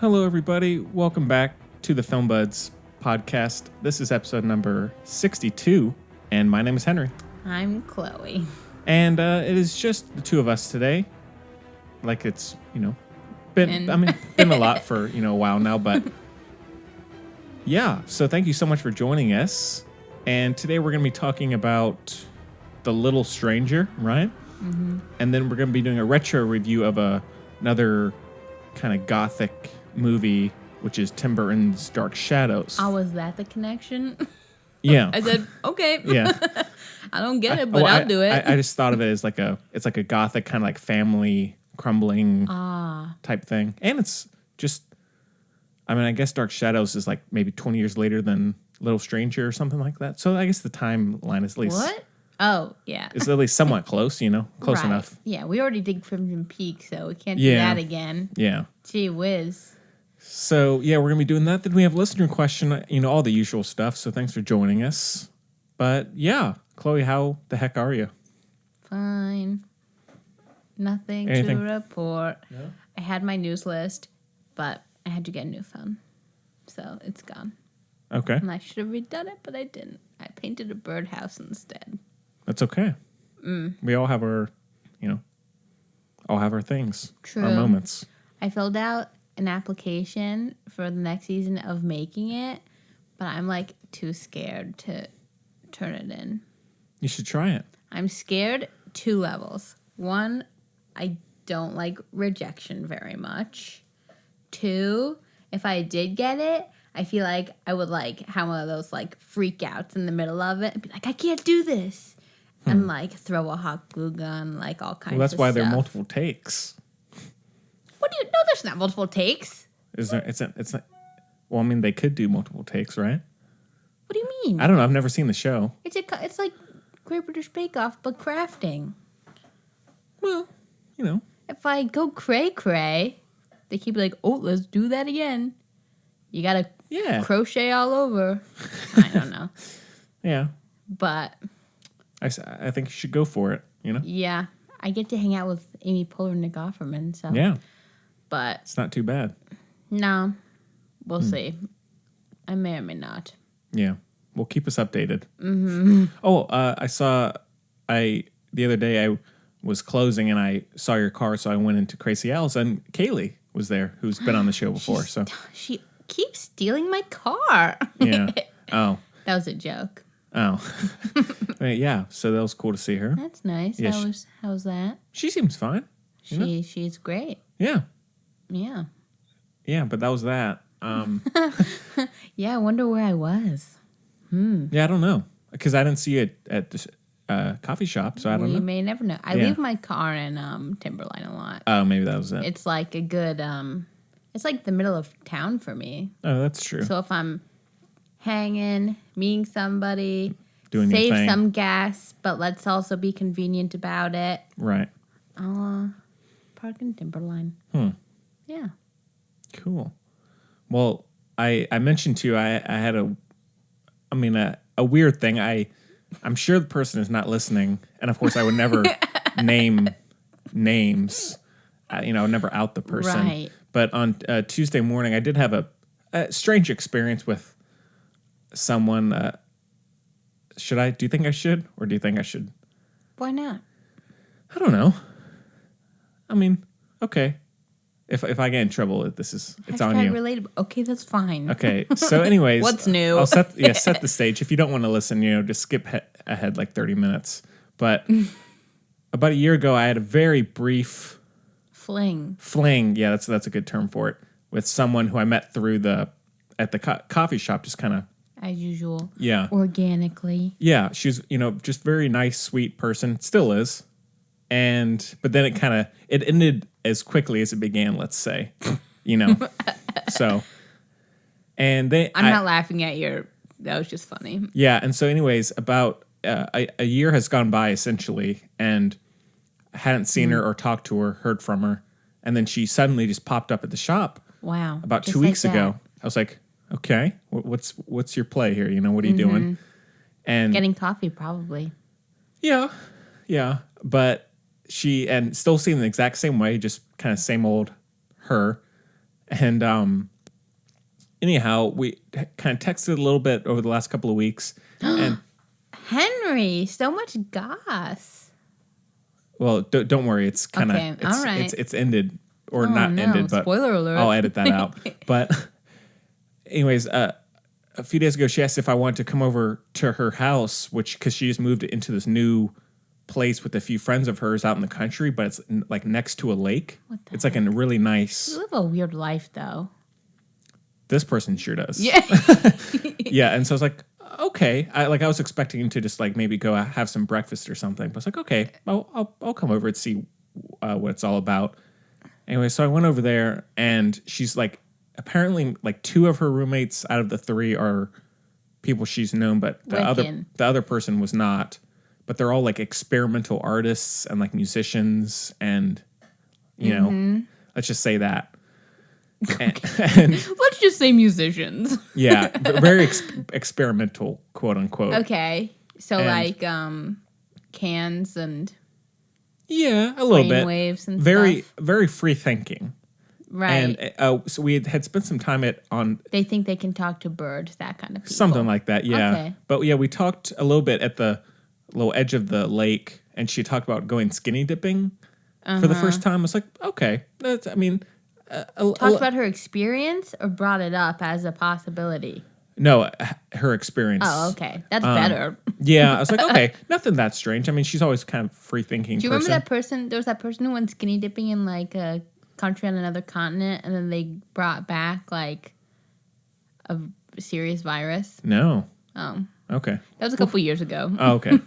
Hello, everybody. Welcome back to the Film Buds podcast. This is episode number 62, and my name is Henry. I'm Chloe. And it is just the two of us today. Like it's, been a lot for, a while now, but yeah. So thank you so much for joining us. And today we're going to be talking about The Little Stranger, right? Mm-hmm. And then we're going to be doing a retro review of another kind of gothic movie, which is Tim Burton's Dark Shadows. Oh, was that the connection? Yeah. I said, okay. Yeah. I don't get it, but I'll do it. I just thought of it as it's like a gothic kind of like family crumbling type thing. And it's just, I guess Dark Shadows is like maybe 20 years later than Little Stranger or something like that. So I guess the timeline is at least... What? Oh, yeah. It's at least somewhat close, close right. enough. Yeah, we already did Crimson Peak, so we can't do that again. Yeah. Gee whiz. So, yeah, we're going to be doing that. Then we have listener question, all the usual stuff. So thanks for joining us. But, yeah, Chloe, how the heck are you? Fine. Nothing to report. No? I had my news list, but I had to get a new phone. So it's gone. Okay. And I should have redone it, but I didn't. I painted a birdhouse instead. That's okay. We all have our, all have our things. True. Our moments. I filled out an application for the next season of making it, but I'm too scared to turn it in. You should try it. I'm scared 2 levels. 1, I don't like rejection very much. 2, if I did get it, I feel like I would have one of those freak outs in the middle of it and be like, I can't do this. And throw a hot glue gun, all kinds of stuff. Well, that's why there are multiple takes. What do you know? There's not multiple takes. Is there? It's not. Well, they could do multiple takes, right? What do you mean? I don't know. I've never seen the show. It's like Great British Bake Off, but crafting. Well, If I go cray-cray, they keep oh, let's do that again. You gotta crochet all over. I don't know. Yeah. But I think you should go for it, Yeah. I get to hang out with Amy Poehler and Nick Offerman, so. Yeah. But. It's not too bad. No. We'll see. I may or may not. Yeah. Well, keep us updated. Mm-hmm. Oh, the other day I was closing and I saw your car, so I went into Crazy Al's and Kaylee was there, who's been on the show before. She keeps stealing my car. Yeah. Oh. That was a joke. Oh. Yeah, so that was cool to see her. That's nice. Yeah, how was that? She seems fine. She's great. Yeah. Yeah. Yeah, but that was that. Yeah, I wonder where I was. Yeah, I don't know. Because I didn't see it at the coffee shop, so I don't know. You may never know. I leave my car in Timberline a lot. Oh, maybe that was it. It's a good, it's the middle of town for me. Oh, that's true. So if I'm hanging, meeting somebody, doing save your thing. some gas, but let's also be convenient about it. Right. I'll park in Timberline. Yeah. Cool. Well, I mentioned to you I had a weird thing. I'm sure the person is not listening, and of course I would never name names. I would never out the person. Right. But on Tuesday morning, I did have a strange experience with someone. Do you think I should, or do you think I should? Why not? I don't know. Okay. If I get in trouble, it's on you. Relatable. Okay, that's fine. Okay. So, anyways, what's new? I'll set the stage. If you don't want to listen, just skip ahead 30 minutes. But about a year ago, I had a very brief fling. Yeah, that's a good term for it. With someone who I met at the coffee shop, just kind of as usual. Yeah. Organically. Yeah, she's just very nice, sweet person. Still is. But then it ended as quickly as it began, let's say, so, and I'm not laughing at that was just funny. Yeah. And so anyways, about a year has gone by essentially, and I hadn't seen her or talked to her, heard from her. And then she suddenly just popped up at the shop. Wow. About 2 weeks ago. I was like, okay, what's your play here? What are you doing? And getting coffee probably. Yeah. But she, and still seemed the exact same way, just kind of same old her. And anyhow, we kind of texted a little bit over the last couple of weeks. And Henry, so much goss. well, don't worry. It's kind of Okay, all right. it's ended or Oh, not no, ended, but spoiler alert. I'll edit that out. But anyways, a few days ago, she asked if I wanted to come over to her house, because she just moved into this new place with a few friends of hers out in the country, but it's like next to a lake. It's like a really nice. You live a weird life, though. This person sure does. Yeah. Yeah, and so I was like, okay. I was expecting to just like maybe go have some breakfast or something. But I was like, okay, I'll come over and see what it's all about. Anyway, so I went over there, and she's like, apparently like 2 of her roommates out of the 3 are people she's known, but the other person was not. But they're all like experimental artists and like musicians, and you know, let's just say that. And Let's just say musicians. yeah, very experimental, quote unquote. Okay, so like cans and yeah, a little bit waves and very stuff. very free thinking. Right. And so we had spent some time on. They think they can talk to birds, that kind of people. Something like that, yeah. Okay. But yeah, we talked a little bit at the little edge of the lake, and she talked about going skinny dipping for the first time. I was like, okay, talked about her experience or brought it up as a possibility? No, her experience. Oh, okay. That's better. Yeah, I was like, okay, nothing that strange. I mean, she's always kind of free thinking. Do you remember that person? There was that person who went skinny dipping in like a country on another continent, and then they brought back like a serious virus. No. Oh. Okay. That was a couple years ago. Oh, okay.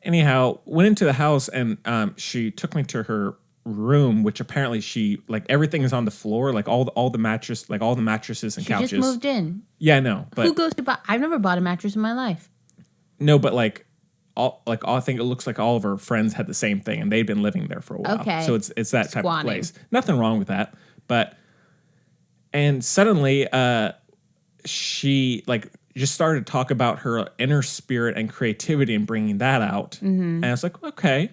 Anyhow, went into the house, and she took me to her room, which apparently she like everything is on the floor, like all the mattresses and couches. She just moved in. Yeah, I know. But who goes to buy? I've never bought a mattress in my life. No, but I think it looks like all of her friends had the same thing, and they'd been living there for a while. Okay. So it's that type of place. Nothing wrong with that, and suddenly she like just started to talk about her inner spirit and creativity and bringing that out. Mm-hmm. And I was like, okay,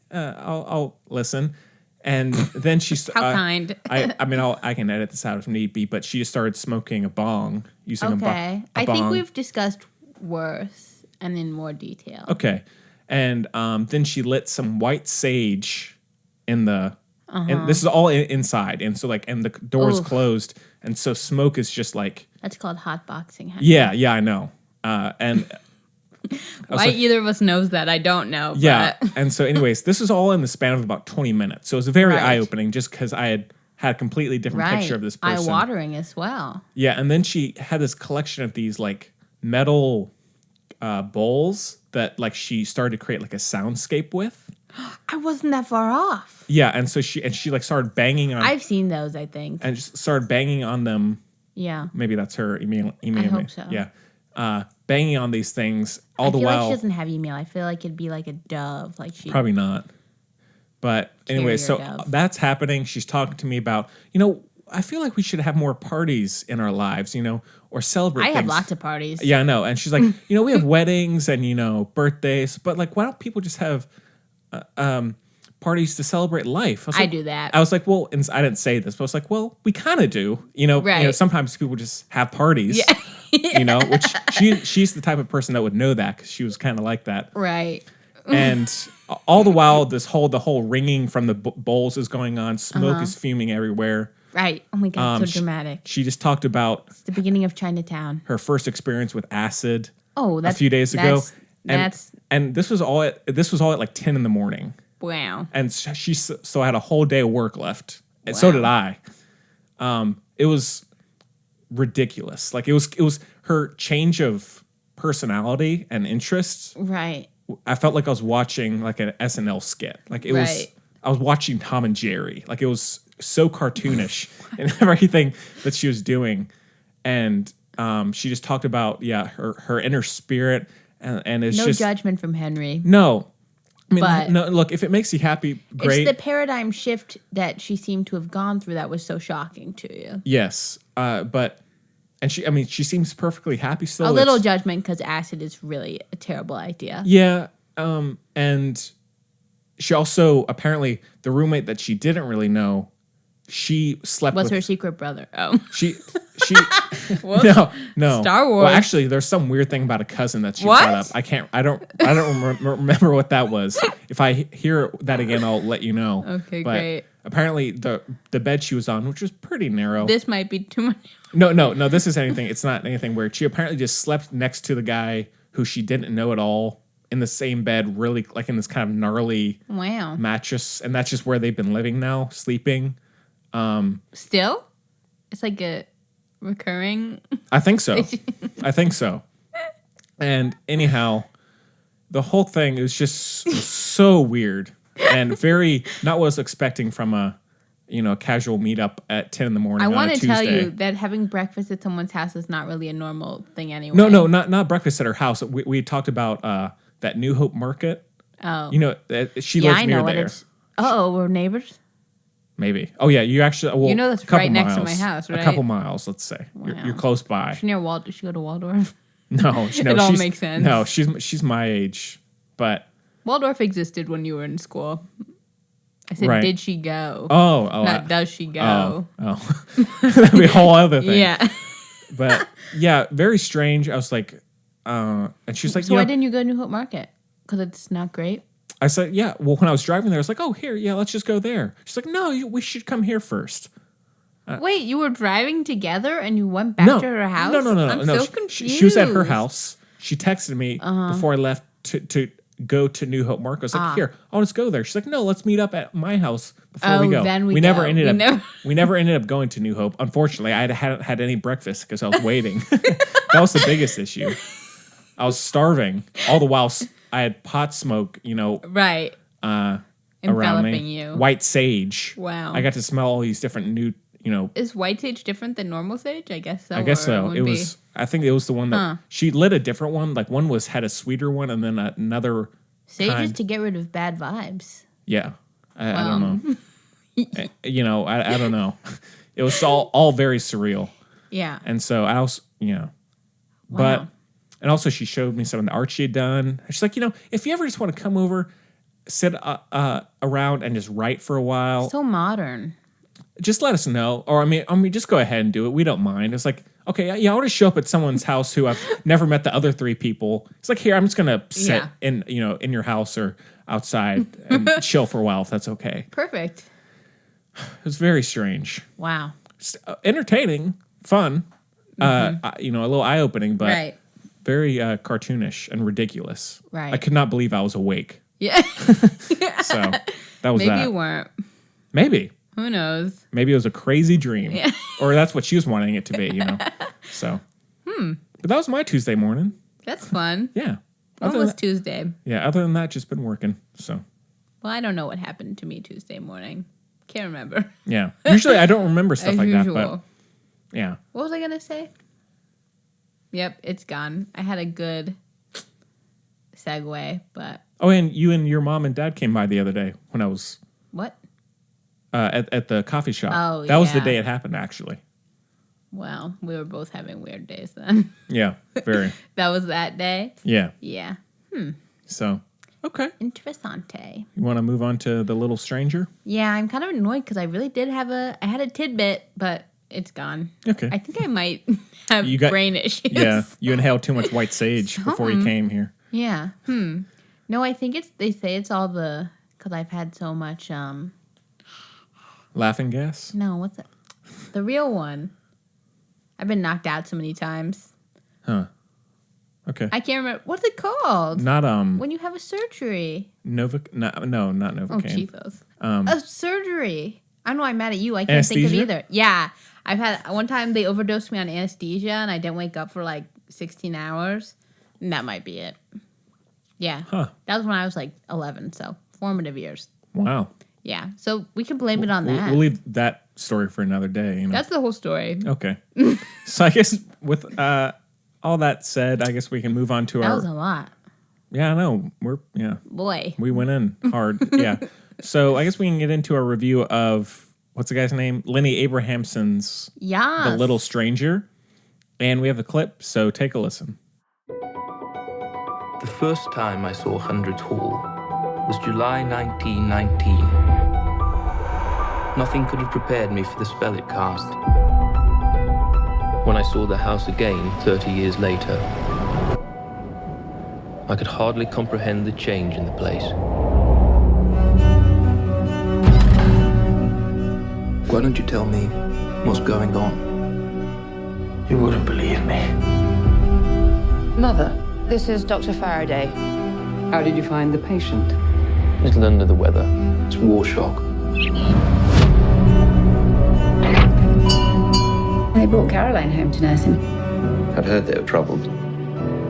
I'll listen. And then she how kind. I can edit this out if need be, but she just started smoking a bong using a bong. I think we've discussed worse and in more detail. Okay. And then she lit some white sage in the and this is all inside, and so and the door is closed, and so smoke is just like that's called hotboxing. Yeah, I know. And why either of us knows that, I don't know. Yeah, but. And so anyways, this was all in the span of about 20 minutes, so it was very eye-opening, just because I had a completely different picture of this person. Eye-watering as well. Yeah, and then she had this collection of these like metal bowls that like she started to create like a soundscape with. I wasn't that far off. Yeah, and so she like started banging on. I've seen those, I think. And just started banging on them. Yeah. Maybe that's her email. I hope so. Yeah. Banging on these things all the while. I feel like she doesn't have email. I feel like it'd be like a dove. Like she probably not. But anyway, so that's happening. She's talking to me about, I feel like we should have more parties in our lives, or celebrate things. I have lots of parties. Yeah, I know. And she's like, we have weddings and, birthdays, but like, why don't people just have parties to celebrate life? I do that. I was like, well, and I didn't say this, but I was like, well, we kind of do, right. Sometimes people just have parties, which she's the type of person that would know that because she was kind of like that. Right. And all the while, the whole ringing from the bowls is going on. Smoke is fuming everywhere. Right. Oh my God, so dramatic. She just talked about it's the beginning of Chinatown. Her first experience with acid. Oh, a few days ago. That's and this was all at like 10 in the morning. Wow. And she had a whole day of work left. And so did I. It was ridiculous. Like it was her change of personality and interests. Right. I felt like I was watching like an SNL skit. Like it was I was watching Tom and Jerry. Like it was so cartoonish and everything that she was doing. And she just talked about her inner spirit and it's no judgment from Henry. No. I mean, no, look, if it makes you happy, great. It's the paradigm shift that she seemed to have gone through that was so shocking to you. Yes. And she seems perfectly happy still. A little judgment because acid is really a terrible idea. Yeah. And she also, apparently, the roommate that she didn't really know, she slept What's with her secret brother? Oh. she Whoops. no Star Wars. Well, actually, there's some weird thing about a cousin that she What? brought up. I don't remember what that was. If I hear that again, I'll let you know. Okay, but great. Apparently, the bed she was on, which was pretty narrow. This might be too much. No. This is anything. It's not anything weird. She apparently just slept next to the guy who she didn't know at all in the same bed, really like in this kind of gnarly mattress, and that's just where they've been living now, sleeping. Still, it's like a recurring. I think so. And anyhow, the whole thing is just so weird and very not what I was expecting from a casual meetup at 10 in the morning. I want to tell you that having breakfast at someone's house is not really a normal thing anyway. No, not breakfast at her house. We talked about that New Hope Market. Oh, she lives near there. We're neighbors. Maybe. Oh yeah, you actually. Well, that's right next to my house, right? A couple miles, let's say. Wow. You're close by. She's near Waldorf. Does she go to Waldorf? No, it all makes sense. No, she's my age, but Waldorf existed when you were in school. I said, right. Did she go? Oh, not does she go? Oh, that'd be a whole other thing. Yeah, but yeah, very strange. I was like, and she's like, so why didn't you go to New Hope Market? Because it's not great. I said, yeah. Well, when I was driving there, I was like, oh, here, yeah, let's just go there. She's like, no, we should come here first. Wait, you were driving together and you went back to her house? No. I'm so confused. She was at her house. She texted me before I left to go to New Hope Market. I was like, here, I'll just go there. She's like, no, let's meet up at my house before we go. Then we never ended up going to New Hope. Unfortunately, I hadn't had any breakfast because I was waiting. That was the biggest issue. I was starving. All the while I had pot smoke, right. Around me. You. White sage. Wow. I got to smell all these different new, Is white sage different than normal sage? I guess so. I think it was the one that she lit a different one. Like one had a sweeter one and then another sage is to get rid of bad vibes. Yeah. I don't know. I don't know. It was all very surreal. Yeah. And so I was, but, and also she showed me some of the art she had done. She's like, if you ever just want to come over, sit around and just write for a while. So modern. Just let us know. Or I mean, just go ahead and do it. We don't mind. It's like, okay, yeah, I want to show up at someone's house who I've never met the other three people. It's like, here, I'm just gonna sit in your house or outside and chill for a while if that's okay. Perfect. It was very strange. Wow. Entertaining, fun. A little eye opening, but very cartoonish and ridiculous. Right. I could not believe I was awake. Yeah. So that was Maybe you weren't. Maybe. Who knows? Maybe it was a crazy dream. Yeah. Or that's what she was wanting it to be, So. But that was my Tuesday morning. That's fun. Yeah. When was Tuesday? Yeah, other than that, just been working, so. Well, I don't know what happened to me Tuesday morning. Can't remember. Yeah. Usually I don't remember stuff like that, but yeah. What was I going to say? Yep, it's gone. I had a good segue, but... Oh, and you and your mom and dad came by the other day when I was... What? At the coffee shop. Oh, that was the day it happened, actually. Well, we were both having weird days then. Yeah, very. That was that day? Yeah. Yeah. So, okay. Interessante. You want to move on to the little stranger? Yeah, I'm kind of annoyed because I really did I had a tidbit, but it's gone. Okay. I think I might have brain issues. Yeah, you inhaled too much white sage before you came here. Yeah. No, I think they say it's all because I've had so much, laughing gas? No, what's it? The real one. I've been knocked out so many times. Huh. Okay. I can't remember. What's it called? Not, when you have a surgery. No, not Novocaine. Oh, Cheetos. A surgery. I know I'm mad at you. I can't anesthesia? think of either. Yeah. I've had, one time they overdosed me on anesthesia and I didn't wake up for like 16 hours. And that might be it. Yeah. Huh. That was when I was like 11, so formative years. Wow. Yeah. So we can blame it on that. We'll leave that story for another day. That's the whole story. Okay. So I guess with all that said, I guess we can move on to That was a lot. Yeah, I know. Boy. We went in hard. Yeah. So I guess we can get into a review of, what's the guy's name? Lenny Abrahamson's The Little Stranger. And we have the clip, so take a listen. The first time I saw Hundreds Hall was July 1919. Nothing could have prepared me for the spell it cast. When I saw the house again 30 years later, I could hardly comprehend the change in the place. Why don't you tell me what's going on? You wouldn't believe me. Mother, this is Dr. Faraday. How did you find the patient? A little under the weather. It's war shock. They brought Caroline home to nurse him. I'd heard they were troubled.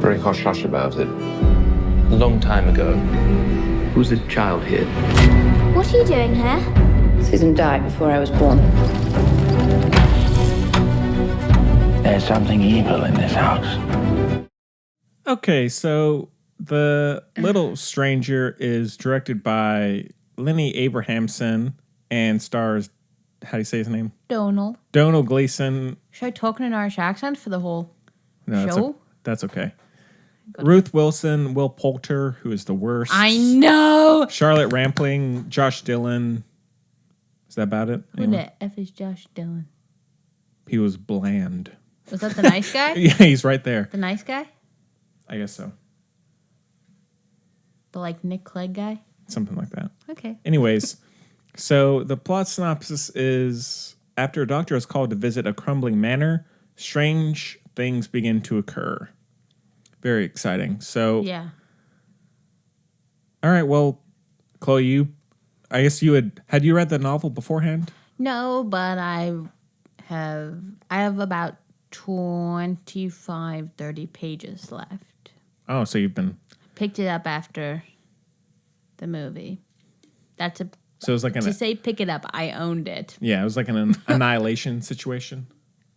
Very hush-hush about it. A long time ago. Who's the child here? What are you doing here? Susan died before I was born. There's something evil in this house. Okay, so The Little Stranger is directed by Lenny Abrahamson and stars, how do you say his name? Donald. Donald Gleason. Should I talk in an Irish accent for the whole No, show? That's okay. Ruth Wilson, Will Poulter, who is the worst. I know. Charlotte Rampling, Josh Dillon. Is that about it? Who the F is Josh Dillon? He was bland. Was that the nice guy? Yeah, he's right there. The nice guy? I guess so. The like Nick Clegg guy? Something like that. Okay. Anyways, so the plot synopsis is after a doctor is called to visit a crumbling manor, strange things begin to occur. Very exciting. So, yeah. All right, well, Chloe, I guess you had you read the novel beforehand? No, but I have about 25, 30 pages left. Oh, so you've been... Picked it up after the movie. So it was like to say pick it up, I owned it. Yeah, it was like an annihilation situation.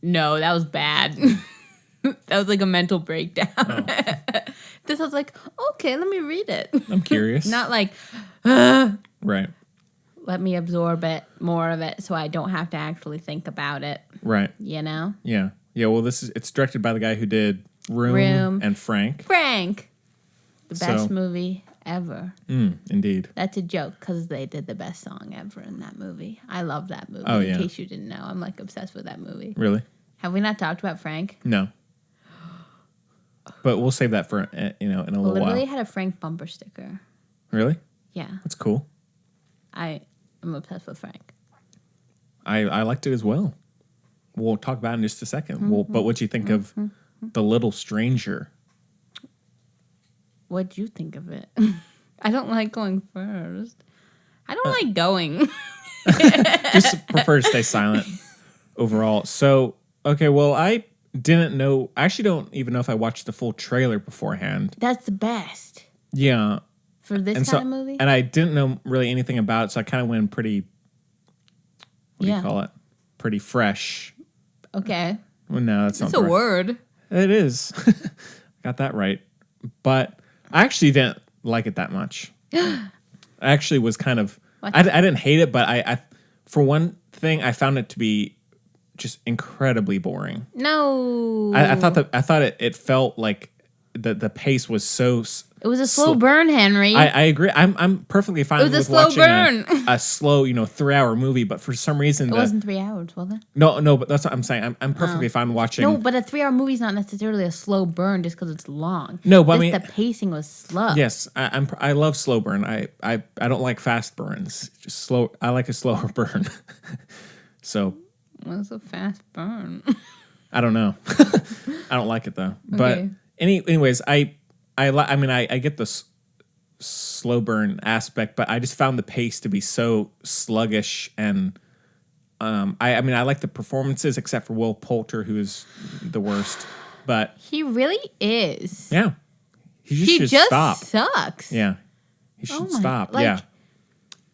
No, that was bad. That was like a mental breakdown. Oh. This was like, okay, let me read it. I'm curious. Not like, right. Let me absorb it, more of it, so I don't have to actually think about it. Right. You know? Yeah. Yeah, well, it's directed by the guy who did Room. And Frank. The best movie ever. Indeed. That's a joke because they did the best song ever in that movie. I love that movie. Oh, yeah. In case you didn't know, I'm like obsessed with that movie. Really? Have we not talked about Frank? No. But we'll save that for in a little while. Literally had a Frank bumper sticker. Really? Yeah. That's cool. I'm obsessed with Frank. I liked it as well. We'll talk about it in just a second. Mm-hmm. But what'd you think of The Little Stranger? What'd you think of it? I don't like going first. I don't like going. Just prefer to stay silent overall. So, okay, well, I didn't know. I actually don't even know if I watched the full trailer beforehand. That's the best. Yeah. For this kind of movie? And I didn't know really anything about it, so I kind of went pretty, what do you call it? Pretty fresh. Okay. Well, no, that's not It's a word. It is. Got that right. But I actually didn't like it that much. I actually was kind of... I didn't hate it, but I for one thing, I found it to be just incredibly boring. No. I thought it felt like the pace was so... It was a slow burn, Henry. I agree. I'm perfectly fine with watching a slow, 3-hour movie, but for some reason... It wasn't 3 hours, was it? No, but that's what I'm saying. I'm perfectly fine watching... No, but a 3-hour movie is not necessarily a slow burn just because it's long. No, but I mean... The pacing was slow. Yes, I love slow burn. I don't like fast burns. Just slow. I like a slower burn. So... What's a fast burn? I don't know. I don't like it, though. Okay. But anyways, I get the slow burn aspect, but I just found the pace to be so sluggish, and I like the performances except for Will Poulter, who is the worst. But he really is. Yeah, he just stop. Sucks. Yeah, he should stop. Yeah,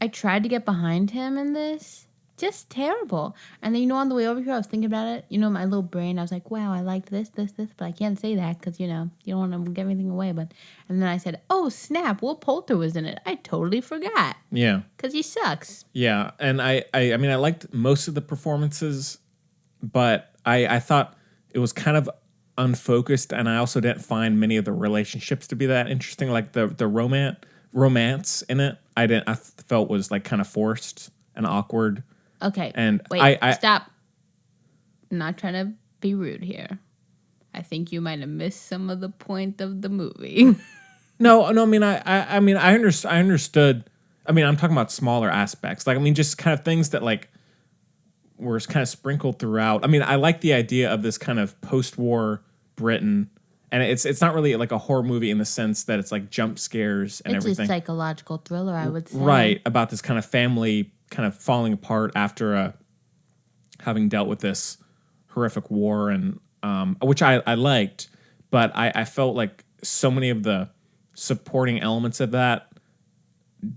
I tried to get behind him in this. Just terrible. And then, on the way over here, I was thinking about it. My little brain, I was like, wow, I liked this, but I can't say that because, you don't want to give anything away. And then I said, oh, snap, Will Poulter was in it. I totally forgot. Yeah. Because he sucks. Yeah. And I liked most of the performances, but I thought it was kind of unfocused, and I also didn't find many of the relationships to be that interesting. Like the romance in it, I felt was like kind of forced and awkward. Okay. And wait, stop. I'm not trying to be rude here. I think you might have missed some of the point of the movie. No. I mean, I understood. I mean, I'm talking about smaller aspects. Like, I mean, just kind of things that like were kind of sprinkled throughout. I mean, I like the idea of this kind of post-war Britain, and it's not really like a horror movie in the sense that it's like jump scares and everything. It's a psychological thriller, I would say. Right, about this kind of family kind of falling apart after having dealt with this horrific war, and which I liked, but I felt like so many of the supporting elements of that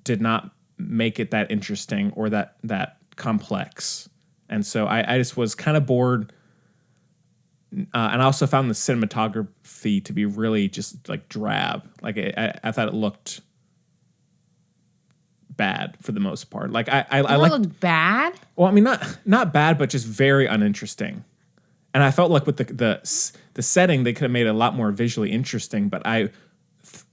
did not make it that interesting or that complex. And so I just was kind of bored. And I also found the cinematography to be really just like drab. Like I thought it looked bad for the most part. Like I like looked bad. Well, I mean not bad, but just very uninteresting. And I felt like with the setting, they could have made it a lot more visually interesting. But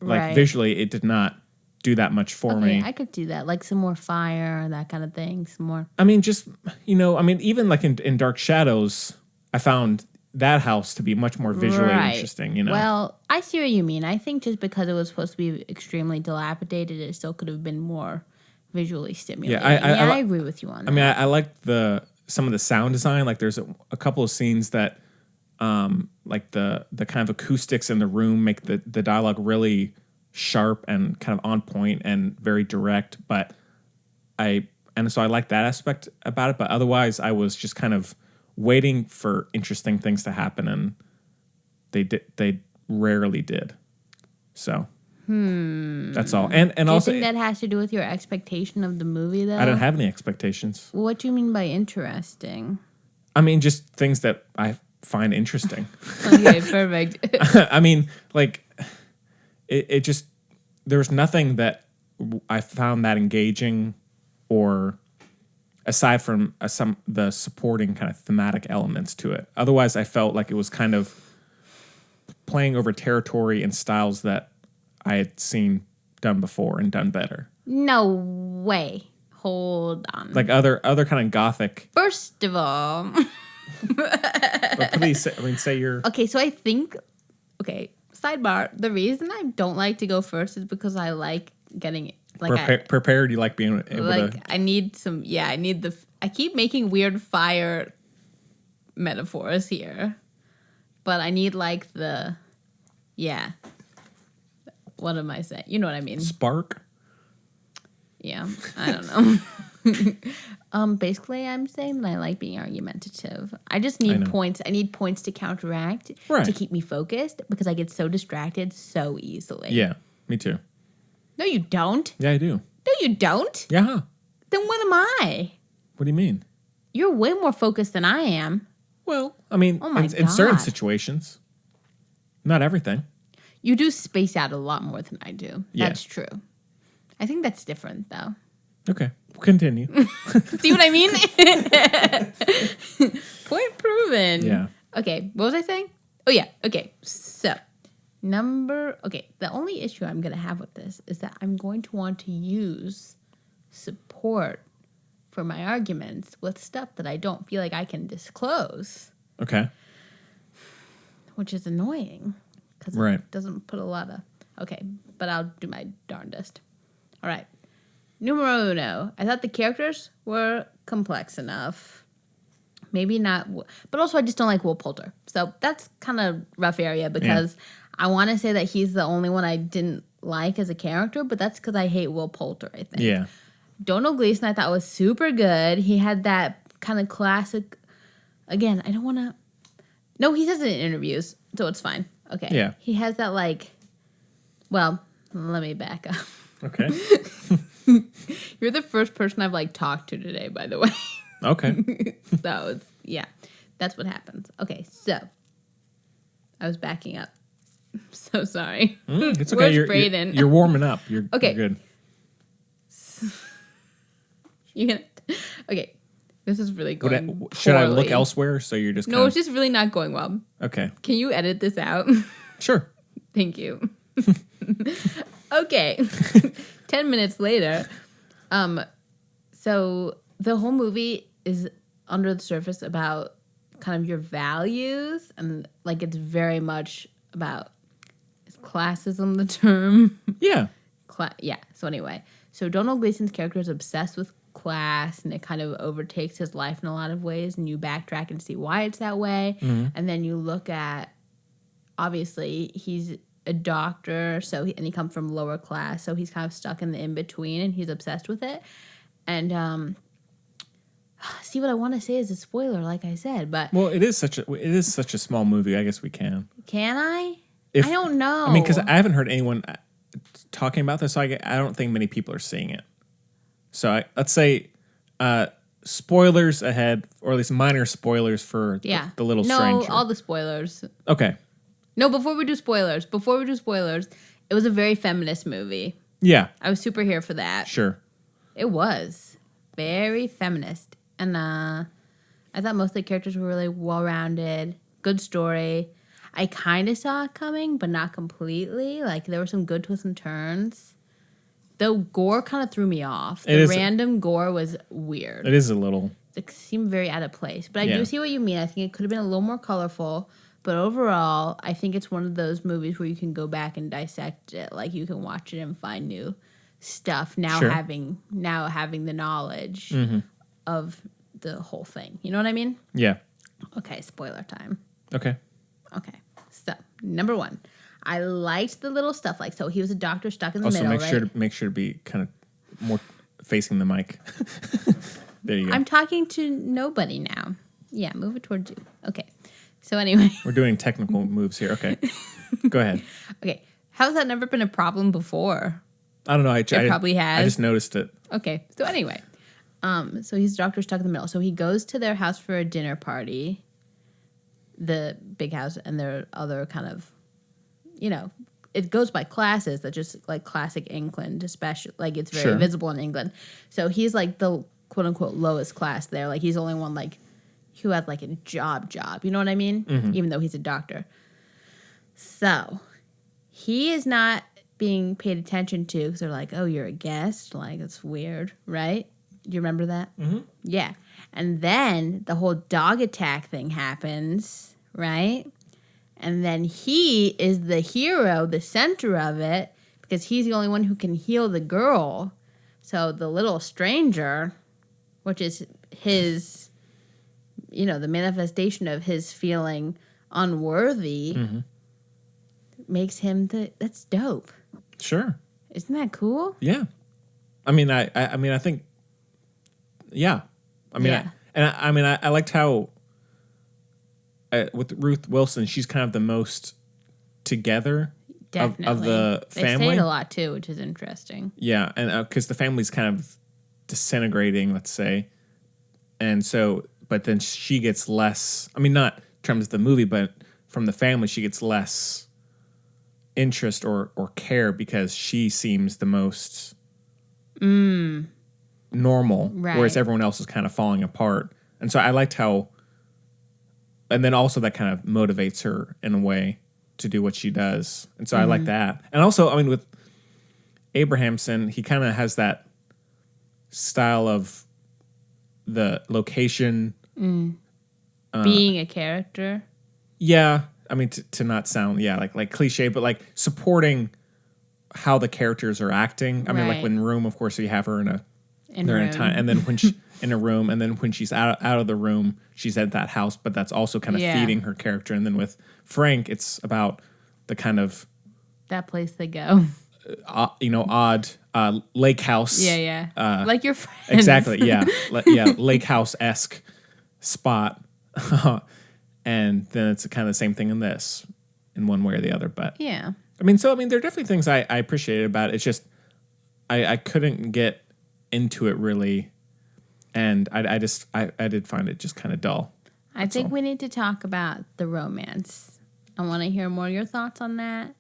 visually, it did not do that much for me. I could do that, like some more fire, that kind of thing. Some more. I mean, just even like in Dark Shadows, I found that house to be much more visually interesting. You know. Well, I see what you mean. I think just because it was supposed to be extremely dilapidated, it still could have been more visually stimulating. Yeah, I agree with you on that. I mean, I like some of the sound design. Like there's a couple of scenes that, like the kind of acoustics in the room make the dialogue really sharp and kind of on point and very direct. But so I like that aspect about it. But otherwise, I was just kind of waiting for interesting things to happen, and they rarely did. So that's all. And do you also, think that has to do with your expectation of the movie, though? I didn't have any expectations. What do you mean by interesting? I mean, just things that I find interesting. Okay, perfect. I mean, like it just there's nothing that I found that engaging, or aside from some the supporting kind of thematic elements to it. Otherwise, I felt like it was kind of playing over territory and styles that I had seen done before and done better. No way. Hold on. Like other kind of gothic. First of all. But please, say your. Okay, so I think. Okay, sidebar. The reason I don't like to go first is because I like getting prepared. You like being able to. I need some. Yeah, I need the. I keep making weird fire metaphors here, but I need like the. Yeah. What am I saying? You know what I mean? Spark? Yeah, I don't know. Basically, I'm saying that I like being argumentative. I just need points. I need points to counteract to keep me focused because I get so distracted so easily. Yeah, me too. No, you don't. Yeah, I do. No, you don't. Yeah. Then what am I? What do you mean? You're way more focused than I am. Well, I mean, in certain situations. Not everything. You do space out a lot more than I do. Yeah. That's true. I think that's different, though. Okay. Continue. See what I mean? Point proven. Yeah. Okay. What was I saying? Oh, yeah. Okay. So, the only issue I'm going to have with this is that I'm going to want to use support for my arguments with stuff that I don't feel like I can disclose. Okay. Which is annoying. Because it doesn't put a lot of... Okay, but I'll do my darndest. All right. Numero uno. I thought the characters were complex enough. Maybe not... But also, I just don't like Will Poulter. So that's kind of rough area because I want to say that he's the only one I didn't like as a character, but that's because I hate Will Poulter, I think. Yeah. Donald Gleason I thought was super good. He had that kind of classic... Again, I don't want to... No, he says it in interviews, so it's fine. Okay. Yeah. He has that well, let me back up. Okay. You're the first person I've talked to today, by the way. Okay. So that's what happens. Okay, so I was backing up. So sorry. It's okay. Where's Brayden? You're warming up. You're okay. You're good. Okay. This is really going Should I look poorly. elsewhere? So you're just No, it's just really not going well. Okay. Can you edit this out? Sure. Thank you. Okay. 10 minutes later. So the whole movie is under the surface about kind of your values, and like it's very much about, is classism the term? Yeah. Yeah. So anyway, so Donald Gleason's character is obsessed with class, and it kind of overtakes his life in a lot of ways, and you backtrack and see why it's that way. And then you look at, obviously he's a doctor, and he comes from lower class, so he's kind of stuck in the in-between, and he's obsessed with it. And see, what I want to say is a spoiler, like I said, but Well, it is such a small movie. I guess we can. Can I? I don't know. I mean, because I haven't heard anyone talking about this, so I don't think many people are seeing it. So let's say spoilers ahead, or at least minor spoilers for the Little Stranger. No, all the spoilers. Okay. No, before we do spoilers, it was a very feminist movie. Yeah. I was super here for that. Sure. It was very feminist. And I thought most of the characters were really well-rounded, good story. I kind of saw it coming, but not completely. Like, there were some good twists and turns. The gore kind of threw me off. The random gore was weird. It is a little. It seemed very out of place. But I do see what you mean. I think it could have been a little more colorful. But overall, I think it's one of those movies where you can go back and dissect it. Like, you can watch it and find new stuff now, having the knowledge of the whole thing. You know what I mean? Yeah. Okay, spoiler time. Okay. So, number 1. I liked the little stuff. Like, so he was a doctor stuck in the middle, make sure to be kind of more facing the mic. There you go. I'm talking to nobody now. Yeah, move it towards you. Okay. So anyway. We're doing technical moves here. Okay. Go ahead. Okay. How's that never been a problem before? I don't know. It probably has. I just noticed it. Okay. So anyway. So he's a doctor stuck in the middle. So he goes to their house for a dinner party. The big house, and their other kind of, it goes by classes. That just like classic England, especially, like it's very visible in England. So he's like the quote unquote lowest class there. Like he's the only one like who had like a job. You know what I mean? Even though he's a doctor. So he is not being paid attention to because they're like, oh, you're a guest. Like, it's weird, right? Do you remember that? Yeah. And then the whole dog attack thing happens, right? And then he is the hero, the center of it, because he's the only one who can heal the girl. So the little stranger, which is his, the manifestation of his feeling unworthy, makes him that's dope. Sure. Isn't that cool? Yeah. I mean, I think, yeah. I liked how with Ruth Wilson, she's kind of the most together of the family. They say it a lot too, which is interesting. Yeah, and because the family's kind of disintegrating, let's say, and so, but then she gets less. I mean, not in terms of the movie, but from the family, she gets less interest or care because she seems the most normal, whereas everyone else is kind of falling apart. And so I liked how, and then also that kind of motivates her in a way to do what she does. And so I like that. And also, I mean, with Abrahamson, he kind of has that style of the location. Being a character. Yeah. I mean, to not sound, like cliche, but like supporting how the characters are acting. I mean, like when Room, of course, you have her in a time, and then when she in a room, and then when she's out of the room, she's at that house, but that's also kind of feeding her character. And then with Frank, it's about the kind of that place they go, odd lake house. Yeah. Like your friends. Exactly. Yeah. Lake house-esque spot. And then it's kind of the same thing in this, in one way or the other. But yeah, I mean, there are definitely things I appreciated about it. It's just I couldn't get into it really, and I did find it just kind of dull. I think we need to talk about the romance. I want to hear more of your thoughts on that,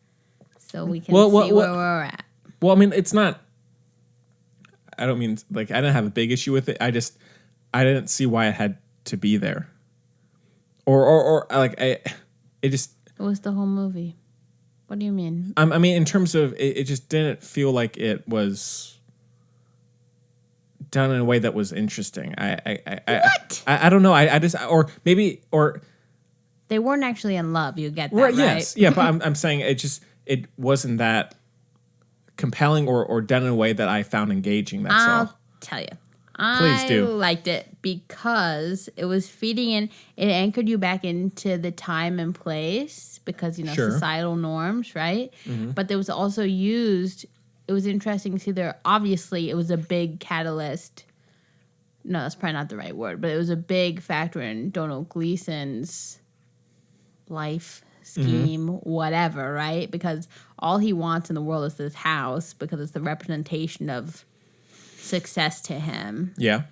so we can see where we're at. Well, I mean, it's not. I don't mean like I didn't have a big issue with it. I didn't see why it had to be there. Or it just. It was the whole movie. What do you mean? I mean, in terms of it just didn't feel like it was done in a way that was interesting. What? I don't know. I just or maybe or they weren't actually in love. You get that, right? Yes, yeah. But I'm saying it wasn't that compelling or done in a way that I found engaging. That's all. I'll tell you. Please do. I liked it because it was feeding in. It anchored you back into the time and place because Sure. societal norms, right? Mm-hmm. But there was also used. It was interesting to see there. Obviously, it was a big catalyst. No, that's probably not the right word, but it was a big factor in Donald Gleason's life scheme, whatever, right? Because all he wants in the world is this house because it's the representation of success to him. Yeah.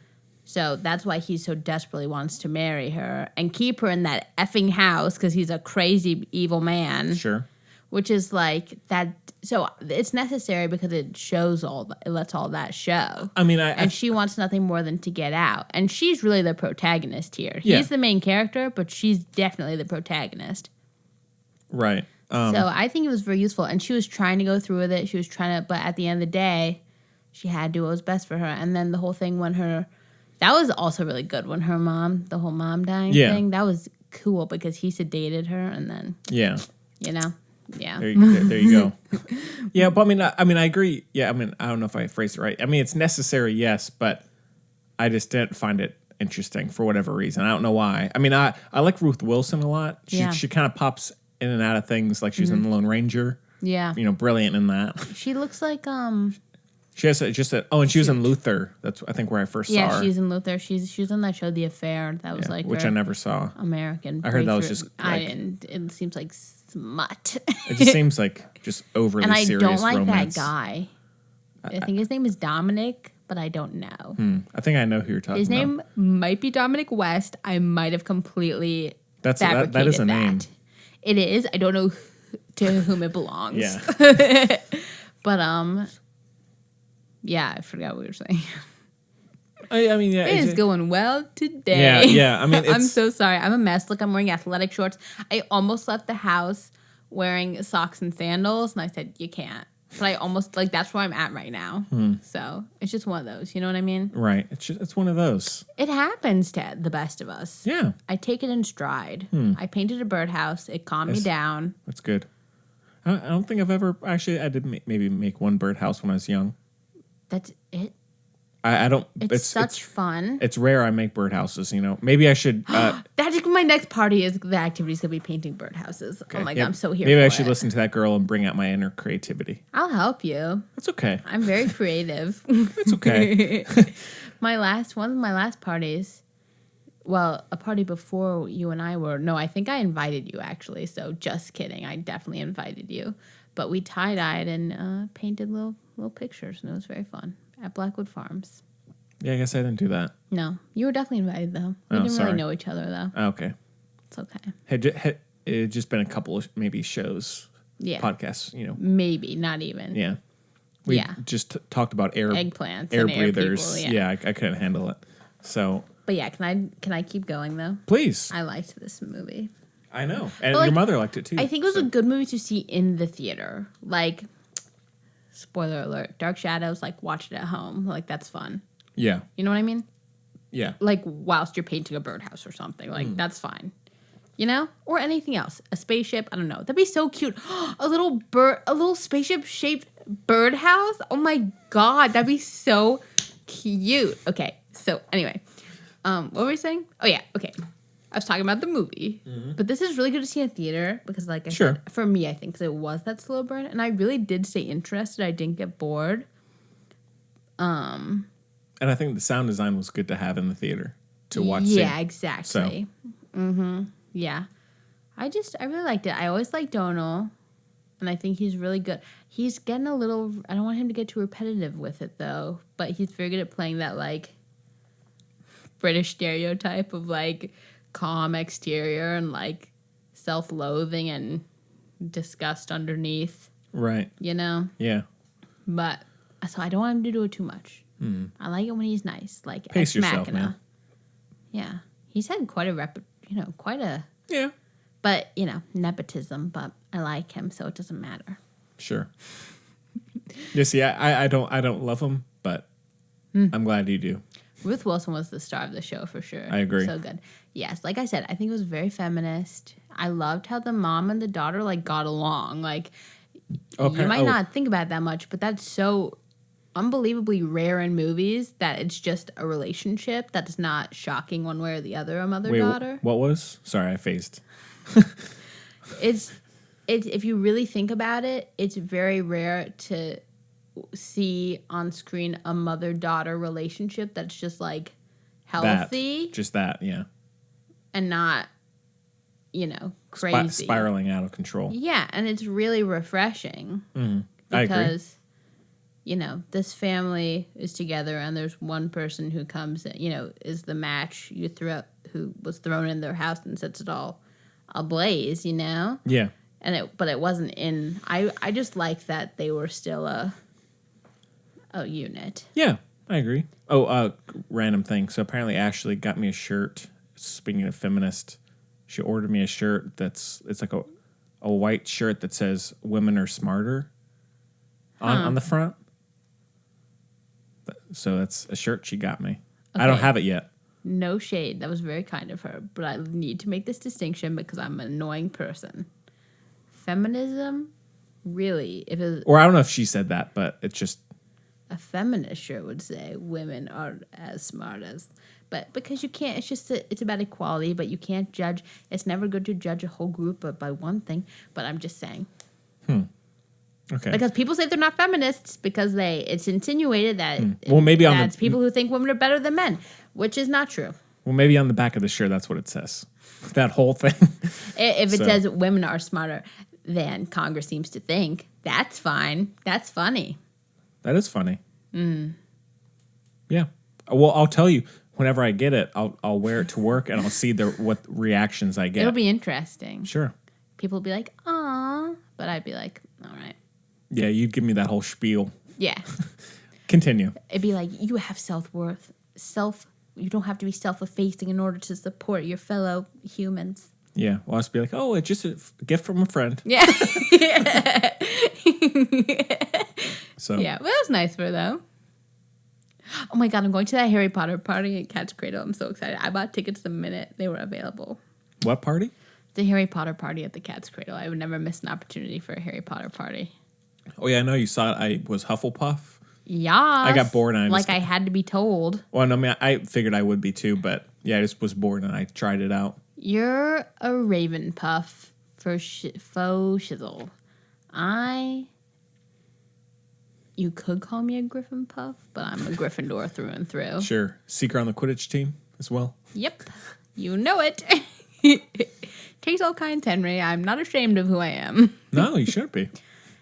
So that's why he so desperately wants to marry her and keep her in that effing house because he's a crazy evil man. Sure. Which is like that. So it's necessary because it shows it lets all that show. I mean, and she wants nothing more than to get out. And she's really the protagonist here. Yeah. He's the main character, but she's definitely the protagonist. Right. So I think it was very useful. And she was trying to go through with it. She was trying to, but at the end of the day, she had to do what was best for her. And then the whole thing that was also really good when the whole mom dying thing, that was cool because he sedated her and then, yeah. Yeah. There you go. Yeah, but I mean, I agree. Yeah, I mean, I don't know if I phrased it right. I mean, it's necessary, yes, but I just didn't find it interesting for whatever reason. I don't know why. I mean, I like Ruth Wilson a lot. She kind of pops in and out of things like she's in The Lone Ranger. Yeah. Brilliant in that. She looks like She has and she was in Luther. That's I think where I first saw her. Yeah, she's in Luther. She's on that show The Affair. That was which I never saw. American. I heard that was just I didn't. It seems like smut. It just seems like just overly and I serious don't like romance. that guy. I think his name is Dominic, but I don't know. I think I know who you're talking about. His name might be Dominic West. I might have completely fabricated that is a name. It is. I don't know to whom it belongs. Yeah. But yeah, I forgot what we were saying. I mean, yeah, It is going well today. Yeah. I mean, I'm so sorry. I'm a mess. Look, I'm wearing athletic shorts. I almost left the house wearing socks and sandals, and I said, you can't. But I almost, that's where I'm at right now. So it's just one of those. You know what I mean? Right. It's one of those. It happens to the best of us. Yeah. I take it in stride. I painted a birdhouse. It calmed me down. That's good. I don't think I've ever, actually, I did maybe make one birdhouse when I was young. That's it. I don't. It's such fun. It's rare I make birdhouses. Maybe I should. That's my next party is the activity's gonna be painting birdhouses. Okay. Oh my God, I'm so here. Maybe for I should it. listen to that girl and bring out my inner creativity. I'll help you. That's okay. I'm very creative. It's okay. One of my last parties. Well, a party before you and I were. No, I think I invited you actually. So just kidding. I definitely invited you. But we tie-dyed and painted little pictures, and it was very fun at Blackwood Farms. Yeah, I guess I didn't do that. No, you were definitely invited though. We didn't really know each other though. Oh, okay. It's okay. Had it just been a couple of maybe shows, podcasts, Maybe, not even. Yeah. We just talked about eggplants, air and breathers. Air people, I couldn't handle it. So. But yeah, can I keep going though? Please. I liked this movie. I know, and your mother liked it too. I think it was a good movie to see in the theater. Spoiler alert: Dark Shadows. Watch it at home. That's fun. Yeah. You know what I mean? Yeah. Whilst you're painting a birdhouse or something. That's fine. Or anything else. A spaceship. I don't know. That'd be so cute. A little spaceship shaped birdhouse. Oh my God, that'd be so cute. Okay. So anyway, what were we saying? Oh yeah. Okay. I was talking about the movie, but this is really good to see in a theater because, like I said, for me, I think because it was that slow burn, and I really did stay interested. I didn't get bored. And I think the sound design was good to have in the theater to watch. Yeah, exactly. So. Yeah, I really liked it. I always liked Donal, and I think he's really good. He's getting a little. I don't want him to get too repetitive with it though, but he's very good at playing that British stereotype of calm exterior and self-loathing and disgust underneath. Right. Yeah. But so I don't want him to do it too much. I like it when he's nice, Pace yourself, man. Yeah, he's had quite a yeah. But nepotism. But I like him, so it doesn't matter. Sure. Yeah. See, I don't love him, but I'm glad you do. Ruth Wilson was the star of the show for sure. I agree. So good. Yes, like I said, I think it was very feminist. I loved how the mom and the daughter like got along. Like you might not think about it that much, but that's so unbelievably rare in movies that it's just a relationship that's not shocking one way or the other, a mother-daughter. What was? Sorry, I phased. It's if you really think about it, it's very rare to see on screen a mother-daughter relationship that's just like healthy. Just that, yeah. And not, crazy. Spiraling out of control. Yeah, and it's really refreshing. Mm-hmm. I agree. Because, this family is together and there's one person who comes, is the match who was thrown in their house and sets it all ablaze, Yeah. But it wasn't in. I just like that they were still a unit. Yeah, I agree. Oh, random thing. So apparently Ashley got me a shirt. Speaking of feminist, she ordered me a shirt it's like a white shirt that says "Women are smarter" on the front. So that's a shirt she got me. Okay. I don't have it yet. No shade. That was very kind of her. But I need to make this distinction because I'm an annoying person. Feminism, really, or I don't know if she said that, but it's just a feminist shirt would say women are as smart as, but because you can't, it's about equality, but you can't judge. It's never good to judge a whole group by one thing. But I'm just saying. Okay. Because people say they're not feminists because it's insinuated that well, maybe that's people who think women are better than men, which is not true. Well, maybe on the back of the shirt that's what it says. That whole thing. If it says women are smarter than Congress seems to think, that's fine. That's funny. That is funny. Yeah. Well, I'll tell you, whenever I get it, I'll wear it to work and I'll see what reactions I get. It'll be interesting. Sure. People will be like, "Aw," but I'd be like, "All right." Yeah, you'd give me that whole spiel. Yeah. Continue. It'd be like, you have self-worth. You don't have to be self-effacing in order to support your fellow humans. Yeah. Well, I'll just be like, oh, it's just a gift from a friend. Yeah. So. Yeah, well, that was nice for her, though. Oh, my God, I'm going to that Harry Potter party at Cat's Cradle. I'm so excited. I bought tickets the minute they were available. What party? The Harry Potter party at the Cat's Cradle. I would never miss an opportunity for a Harry Potter party. Oh, yeah, I know you saw it. I was Hufflepuff. Yeah. I got bored. And I had to be told. Well, I mean, I figured I would be too, but yeah, I just was bored and I tried it out. You're a Ravenpuff for faux shizzle. You could call me a Griffin Puff, but I'm a Gryffindor through and through. Sure. Seeker on the Quidditch team as well. Yep. You know it. Takes all kinds, Henry. I'm not ashamed of who I am. No, you should be.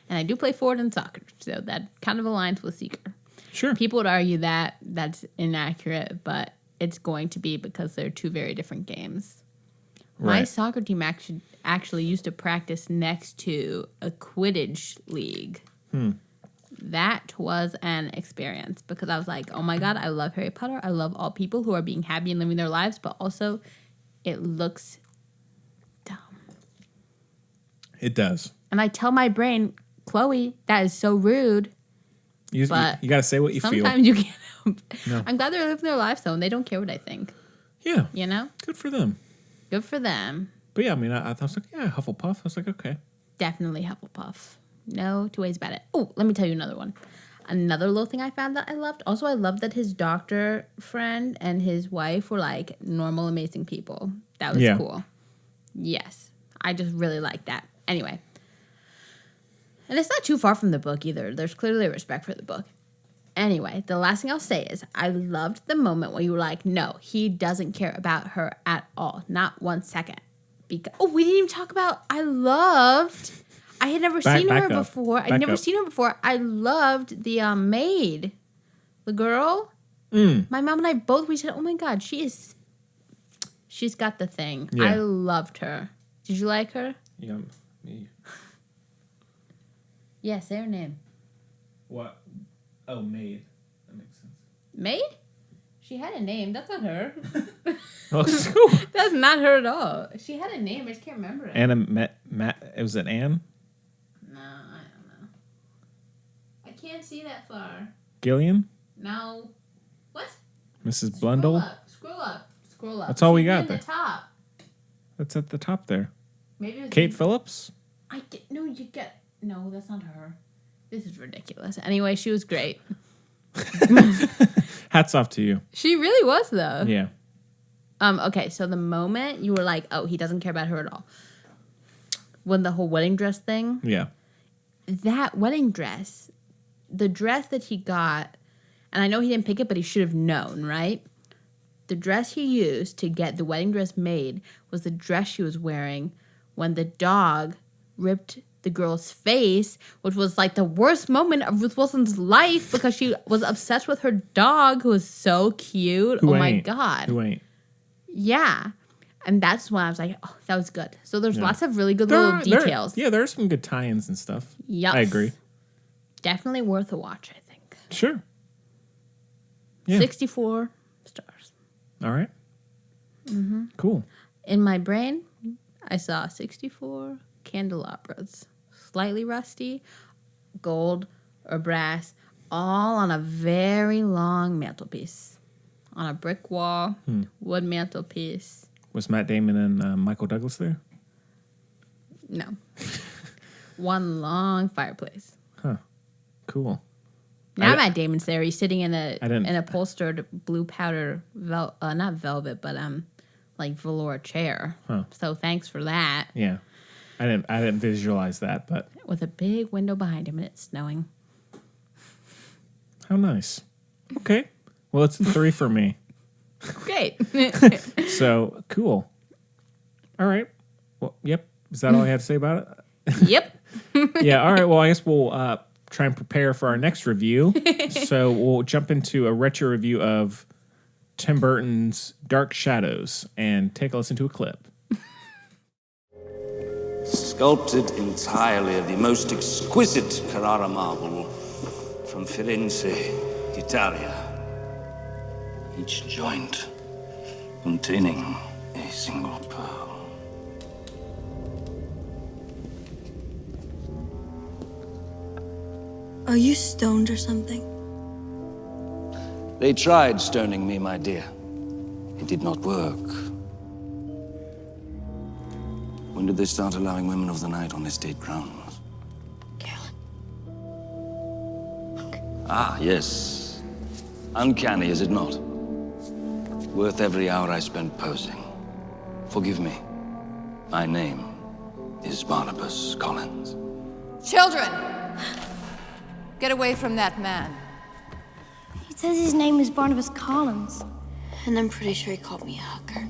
And I do play forward in soccer, so that kind of aligns with Seeker. Sure. People would argue that that's inaccurate, but it's going to be because they're two very different games. Right. My soccer team actually used to practice next to a Quidditch league. That was an experience because I was like, oh my God, I love Harry Potter. I love all people who are being happy and living their lives, but also it looks dumb. It does. And I tell my brain, Chloe, that is so rude. You got to say what you feel. Sometimes you can't help. No. I'm glad they're living their lives, though, and they don't care what I think. Yeah. You know? Good for them. Good for them. But yeah, I mean, I was like, yeah, Hufflepuff. I was like, okay. Definitely Hufflepuff. No two ways about it. Oh, let me tell you another one. Another little thing I found that I loved. Also, I loved that his doctor friend and his wife were like normal, amazing people. That was cool. Yes. I just really liked that. Anyway. And it's not too far from the book either. There's clearly a respect for the book. Anyway, the last thing I'll say is I loved the moment where you were like, no, he doesn't care about her at all. Not 1 second. We didn't even talk about, I had never seen her before. I'd never seen her before. I loved the maid. The girl. My mom and I we said, oh my God, she's got the thing. Yeah. I loved her. Did you like her? Yeah, me. Yeah, say her name. What? Oh, maid. That makes sense. Maid? She had a name. That's not her. Oh, That's not her at all. She had a name. I just can't remember it. Anna, was it Anne? No, I don't know. I can't see that far. Gillian? No. Mrs. Blundell. Scroll up. That's all we She's got in there. The top. That's at the top there. Maybe it was Kate Phillips? No, that's not her. This is ridiculous. Anyway, she was great. Hats off to you. She really was, though. Yeah. Okay, so the moment you were like, oh, he doesn't care about her at all. When the whole wedding dress thing. Yeah. That wedding dress, the dress that he got, and I know he didn't pick it, but he should have known, right? The dress he used to get the wedding dress made was the dress she was wearing when the dog ripped the girl's face, which was like the worst moment of Ruth Wilson's life because she was obsessed with her dog, who was so cute. My God. Who ain't? Yeah. And that's when I was like, oh, that was good. So there's lots of really good little details. There are some good tie-ins and stuff. Yes. I agree. Definitely worth a watch, I think. Sure. Yeah. 64 stars. All right. Mm-hmm. Cool. In my brain, I saw 64 candelabras. Slightly rusty, gold or brass, all on a very long mantelpiece. On a brick wall, wood mantelpiece. Was Matt Damon and Michael Douglas there? No. One long fireplace. Huh. Cool. Now Matt Damon's there. He's sitting in a didn't- in a upholstered blue powder, not velvet, but like velour chair. Huh. So thanks for that. Yeah. I didn't visualize that, but With a big window behind him and it's snowing. how nice. Okay. Well, it's a 3 for me. Great. So, cool. All right. Well, yep. Is that all I had to say about it? Yep. Yeah. All right. Well, I guess we'll try and prepare for our next review. So we'll jump into a retro review of Tim Burton's Dark Shadows and take a listen to a clip. Sculpted entirely of the most exquisite Carrara marble from Firenze, Italia. Each joint containing a single pearl. Are you stoned or something? They tried stoning me, my dear. It did not work. When did they start allowing women of the night on estate grounds? Carolyn. Ah, yes. Uncanny, is it not? Worth every hour I spent posing. Forgive me. My name is Barnabas Collins. Children! Get away from that man. He says his name is Barnabas Collins. And I'm pretty sure he called me a hooker.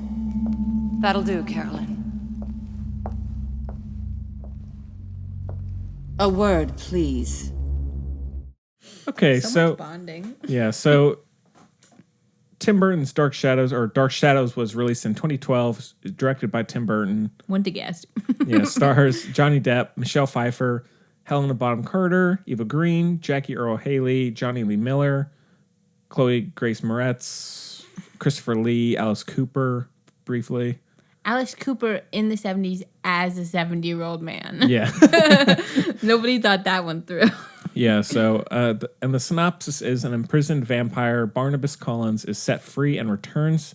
That'll do, Carolyn. A word, please. Okay, So much bonding. Yeah, so Tim Burton's Dark Shadows, or Dark Shadows, was released in 2012, directed by Tim Burton. Wouldn't have guessed. Yeah, stars Johnny Depp, Michelle Pfeiffer, Helena Bonham Carter, Eva Green, Jackie Earle Haley, Johnny Lee Miller, Chloe Grace Moretz, Christopher Lee, Alice Cooper, briefly. Alice Cooper in the 70s as a 70-year-old man. Yeah. Nobody thought that one through. Yeah, so, and the synopsis is: an imprisoned vampire, Barnabas Collins, is set free and returns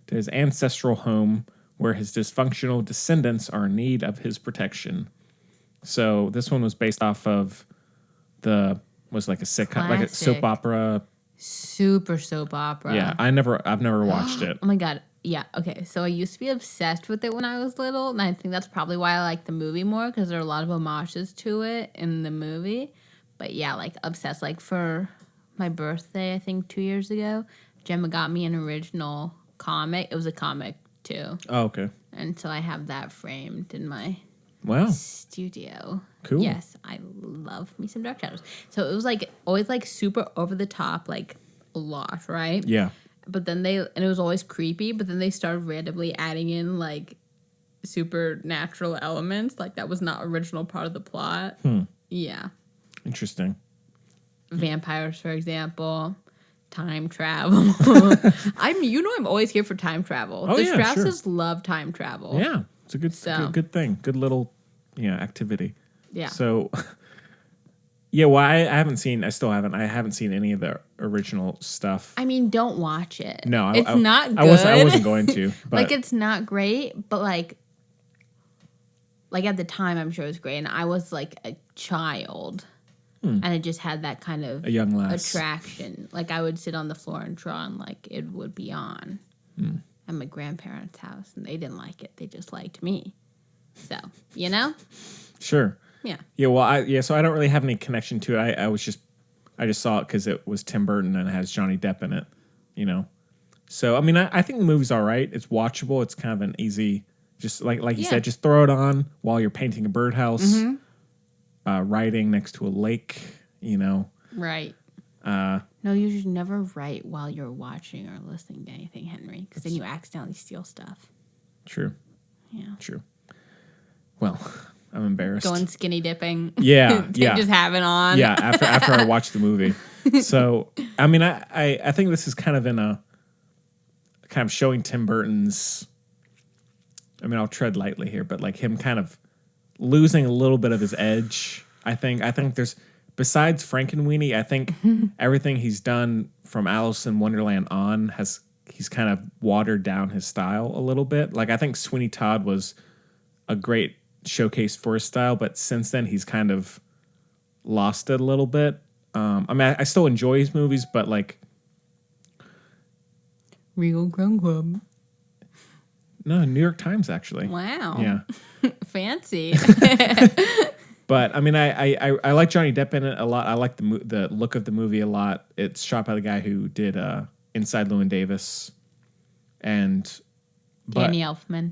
to his ancestral home where his dysfunctional descendants are in need of his protection. So this one was based off of was like a sitcom, like a soap opera. Super soap opera. Yeah, I've never watched it. Oh my God. Yeah, okay. So I used to be obsessed with it when I was little, and I think that's probably why I like the movie more, because there are a lot of homages to it in the movie. But yeah, like obsessed. Like for my birthday, I think 2 years ago, Gemma got me an original comic. It was a comic too. Oh, okay. And so I have that framed in my studio. Cool. Yes, I love me some Dark Shadows. So it was like always like super over the top, like a lot, right? Yeah. But then and it was always creepy, but then they started randomly adding in like supernatural elements. Like that was not original part of the plot. Yeah. Interesting. Vampires, for example. Time travel. I'm always here for time travel. Oh, the yeah, Strausses love time travel. Yeah. It's a good thing. Good little, activity. Yeah. So Yeah, well, I haven't seen. I still haven't. I haven't seen any of the original stuff. I mean, don't watch it. No, it's not good. I wasn't going to. But like, it's not great, but like at the time, I'm sure it was great, and I was like a child, and it just had that kind of a young lass attraction. Like, I would sit on the floor and draw, and like it would be on at my grandparents' house, and they didn't like it; they just liked me. So, you know. Sure. Yeah. Yeah. Well, so I don't really have any connection to it. I just saw it because it was Tim Burton and it has Johnny Depp in it, you know. So I mean, I think the movie's all right. It's watchable. It's kind of an easy, just like you said, just throw it on while you're painting a birdhouse, writing next to a lake, you know. Right. No, you should never write while you're watching or listening to anything, Henry, because then you accidentally steal stuff. True. Yeah. True. Well, I'm embarrassed. Going skinny dipping. Yeah, yeah. Just have it on. Yeah, after I watched the movie. So, I mean, I think this is kind of showing Tim Burton's, I mean, I'll tread lightly here, but like him kind of losing a little bit of his edge. I think there's, besides Frankenweenie, I think everything he's done from Alice in Wonderland on he's kind of watered down his style a little bit. Like, I think Sweeney Todd was a great showcase for his style, but since then he's kind of lost it a little bit. I mean, I still enjoy his movies, but like Regal Crown Club. No, New York Times actually. Wow. Yeah. Fancy. But I mean, I like Johnny Depp in it a lot. I like the look of the movie a lot. It's shot by the guy who did Inside Llewyn Davis, and Danny Elfman.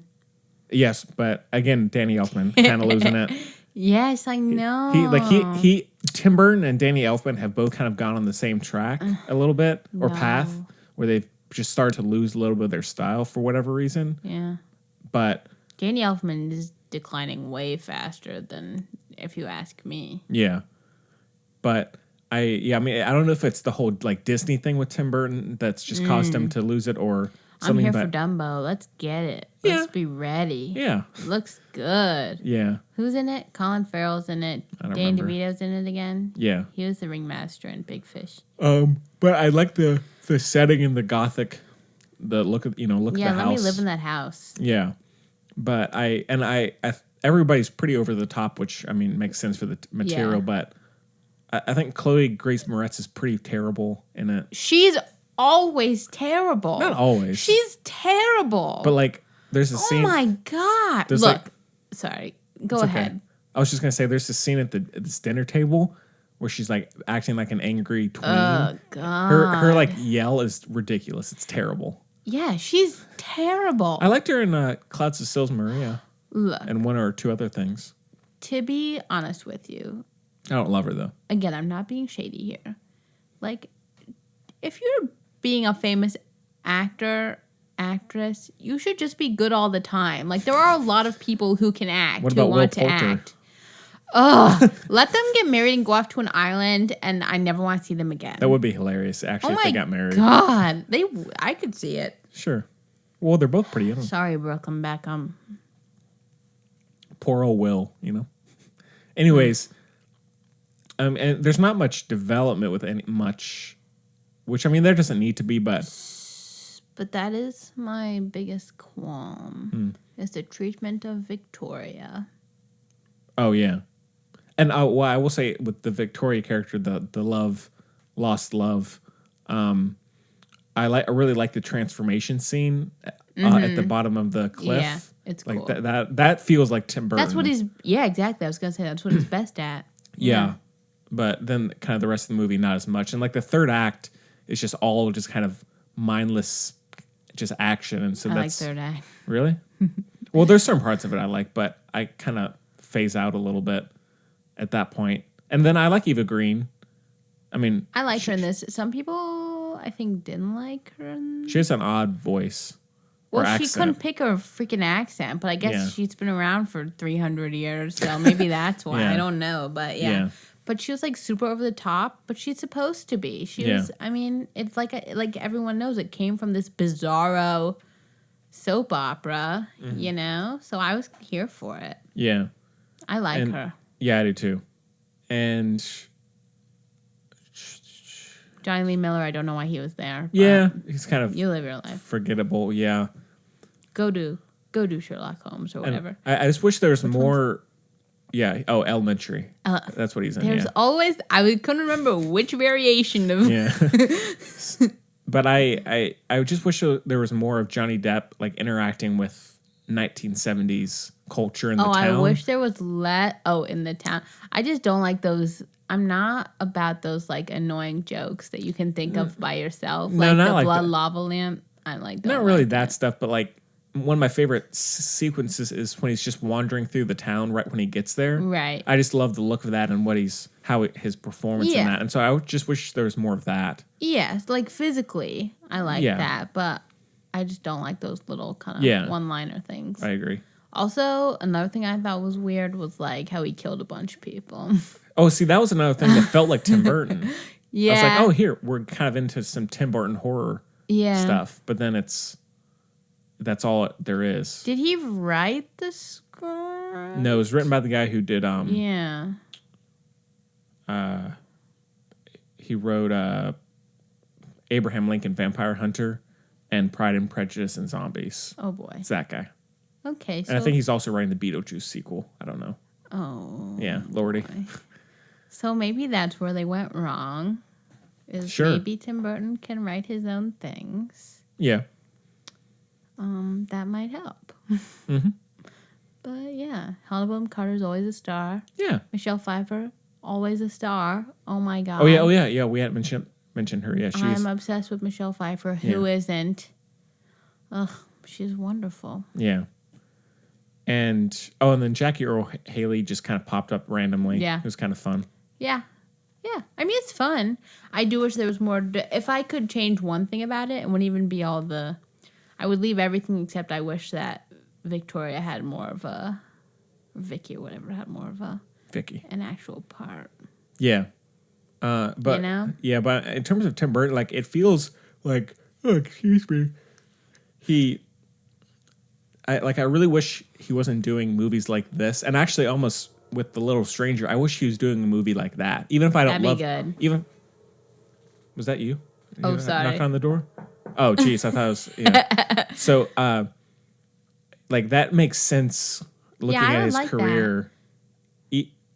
Yes, but again, Danny Elfman kind of losing it. Yes, I know. He Tim Burton and Danny Elfman have both kind of gone on the same track a little bit or path where they've just started to lose a little bit of their style for whatever reason. Yeah. But Danny Elfman is declining way faster than if you ask me. Yeah. But I mean, I don't know if it's the whole like Disney thing with Tim Burton that's just caused him to lose it or something. I'm here for Dumbo. Let's get it. Let's be ready. Yeah. Looks good. Yeah. Who's in it? Colin Farrell's in it. Danny DeVito's in it again. Yeah. He was the ringmaster in Big Fish. But I like the setting in the Gothic, the look of the house. Yeah, let me live in that house. Yeah. But I everybody's pretty over the top, which I mean makes sense for the material, but I think Chloe Grace Moretz is pretty terrible in it. She's always terrible. Not always. She's terrible. But like there's a scene. Oh my god. Look. Sorry. Go ahead. Okay. I was just gonna say there's a scene at this dinner table where she's like acting like an angry tween. Oh god. Her like yell is ridiculous. It's terrible. Yeah, she's terrible. I liked her in Clouds of Sils Maria. Look. And one or two other things. To be honest with you. I don't love her though. Again, I'm not being shady here. Like, if you're being a famous actor, actress, you should just be good all the time. Like, there are a lot of people who can act, what about who want Will to Poulter? act. Ugh. Let them get married and go off to an island, and I never want to see them again. That would be hilarious, actually, if they got married. God, I could see it. Sure. Well, they're both pretty young. Sorry, Brooklyn Beckham. Poor old Will, you know. Anyways, and there's not much development with much, which I mean there doesn't need to be, but that is my biggest qualm. Is the treatment of Victoria. Oh yeah, and I will say with the Victoria character, the lost love, I really like the transformation scene at the bottom of the cliff. Yeah, it's like cool. that feels like Tim Burton. That's what exactly. I was gonna say that's what he's best at. Yeah. But then kind of the rest of the movie, not as much. And like the third act is just all just kind of mindless, just action. And so that's like third act. Really? Well, there's certain parts of it I like, but I kind of phase out a little bit at that point. And then I like Eva Green. I mean, I like her in this. Some people I think didn't like her. She has an odd voice. Well, she couldn't pick her freaking accent, but I guess she's been around for 300 years, so maybe that's why. I don't know, but yeah. But she was like super over the top, but she's supposed to be. She was. I mean, it's like everyone knows it came from this bizarro soap opera, you know. So I was here for it. Yeah, I like her. Yeah, I do too. And Johnny Lee Miller, I don't know why he was there. Yeah, he's kind of you live your life. Forgettable. Yeah. Go do Sherlock Holmes or whatever. I just wish there was more. Yeah. Oh, Elementary. That's what he's in. There's always couldn't remember which variation of. Yeah. But I just wish there was more of Johnny Depp like interacting with 1970s culture in the town. I wish there was in the town. I just don't like those. I'm not about those like annoying jokes that you can think of by yourself. No, like not the like blood that. lava lamp. I like not really that stuff, but like one of my favorite sequences is when he's just wandering through the town right when he gets there. Right. I just love the look of that and his performance in that. And so I just wish there was more of that. Yes, like physically, I like that, but I just don't like those little kind of one-liner things. I agree. Also, another thing I thought was weird was like how he killed a bunch of people. Oh, see, that was another thing that felt like Tim Burton. Yeah. I was like, oh, here, we're kind of into some Tim Burton horror stuff. But then that's all there is. Did he write the script? No, it was written by the guy who did, he wrote Abraham Lincoln Vampire Hunter and Pride and Prejudice and Zombies. Oh, boy. It's that guy. Okay. And I think he's also writing the Beetlejuice sequel. I don't know. Oh. Yeah, Lordy. Boy. So maybe that's where they went wrong. Maybe Tim Burton can write his own things. Yeah. That might help. Mm-hmm. But yeah, Helena Bonham Carter's always a star. Yeah. Michelle Pfeiffer, always a star. Oh my God. Oh yeah. We hadn't mentioned her. Yeah, I'm obsessed with Michelle Pfeiffer. Who isn't? Ugh, she's wonderful. Yeah. And then Jackie Earle Haley just kind of popped up randomly. Yeah. It was kind of fun. Yeah. Yeah. I mean, it's fun. I do wish there was more. If I could change one thing about it, it wouldn't even be all the. I would leave everything except I wish that Victoria had more of a. Vicky or whatever had more of a. Vicky. An actual part. Yeah. But. You know? Yeah, but in terms of Tim Burton, like, it feels like. Oh, excuse me. I really wish he wasn't doing movies like this. And actually, almost with The Little Stranger, I wish he was doing a movie like that. Even if I don't love... That'd be good. Was that you? Oh, sorry. Knock on the door? Oh, geez. I thought it was... Yeah. So, like, that makes sense looking at his career.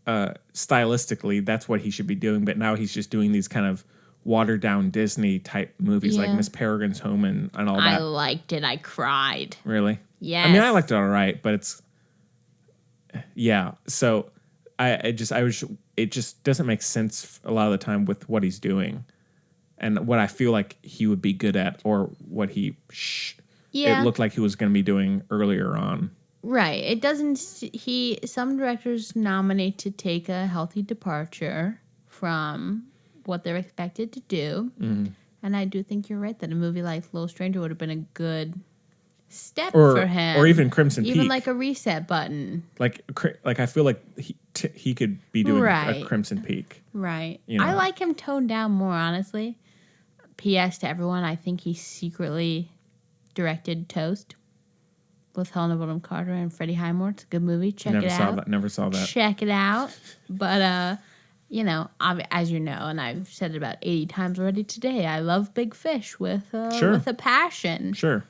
Stylistically, that's what he should be doing. But now he's just doing these kind of watered-down Disney-type movies like Miss Peregrine's Home and all that. I liked it. I cried. Really? Yes. I mean, I liked it all right, but it's... Yeah. So, it just doesn't make sense a lot of the time with what he's doing and what I feel like he would be good at or what it looked like he was going to be doing earlier on. Right. It doesn't... Some directors nominate to take a healthy departure from what they're expected to do. Mm-hmm. And I do think you're right that a movie like Little Stranger would have been a good step for him. Or even Crimson Peak. Even like a reset button. Like I feel like he could be doing a Crimson Peak. Right. You know? I like him toned down more, honestly. P.S. to everyone, I think he secretly directed Toast with Helena Bonham Carter and Freddie Highmore. It's a good movie. Check it out. Never saw that. Check it out. But, as you know, and I've said it about 80 times already today, I love Big Fish with a passion. Sure.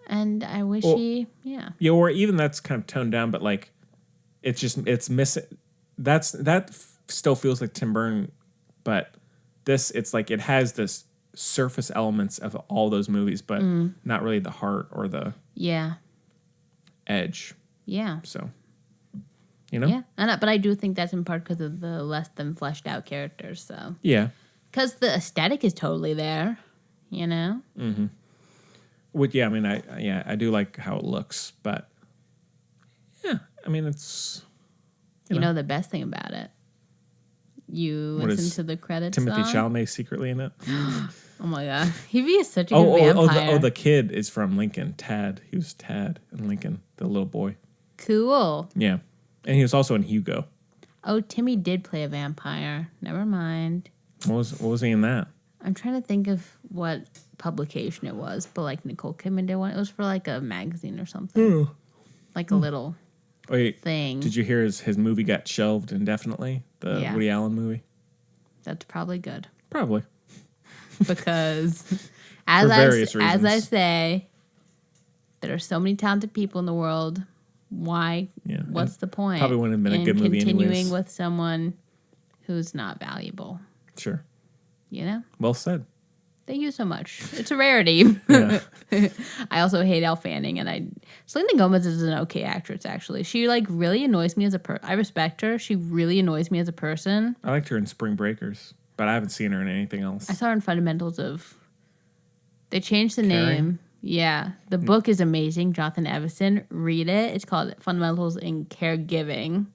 And I wish Yeah, or even that's kind of toned down, but like, it's missing. That still feels like Tim Burton, but it's like it has this surface elements of all those movies, but not really the heart or the edge. Yeah. So, you know? Yeah. But I do think that's in part because of the less than fleshed out characters. So yeah. Because the aesthetic is totally there, you know? Mm-hmm. I mean, I do like how it looks, but yeah, I mean, it's... You know the best thing about it? You listen to the credits Timothy song? Chalamet secretly in it. Oh my God. He'd be such a good vampire. The kid is from Lincoln. Tad. He was Tad in Lincoln, the little boy. Cool. Yeah. And he was also in Hugo. Oh, Timmy did play a vampire. Never mind. What was he in that? I'm trying to think of what publication it was, but like Nicole Kidman did one. It was for like a magazine or something. Like a little thing. Did you hear his movie got shelved indefinitely? The Woody Allen movie? That's probably good. Probably. because For various as I reasons. say, there are so many talented people in the world. Why? Yeah, What's and the point? probably wouldn't have been a in good movie continuing anyways. with someone who's not valuable. Sure. You know? Well said. Thank you so much. It's a rarity. Yeah. I also hate Elle Fanning, and Selena Gomez is an okay actress. Actually, she like really annoys me as a I respect her. She really annoys me as a person. I liked her in Spring Breakers, but I haven't seen her in anything else. I saw her in Fundamentals of. They changed the Caring? name. Yeah, the book is amazing. Jonathan Evison, read it. It's called Fundamentals in Caregiving,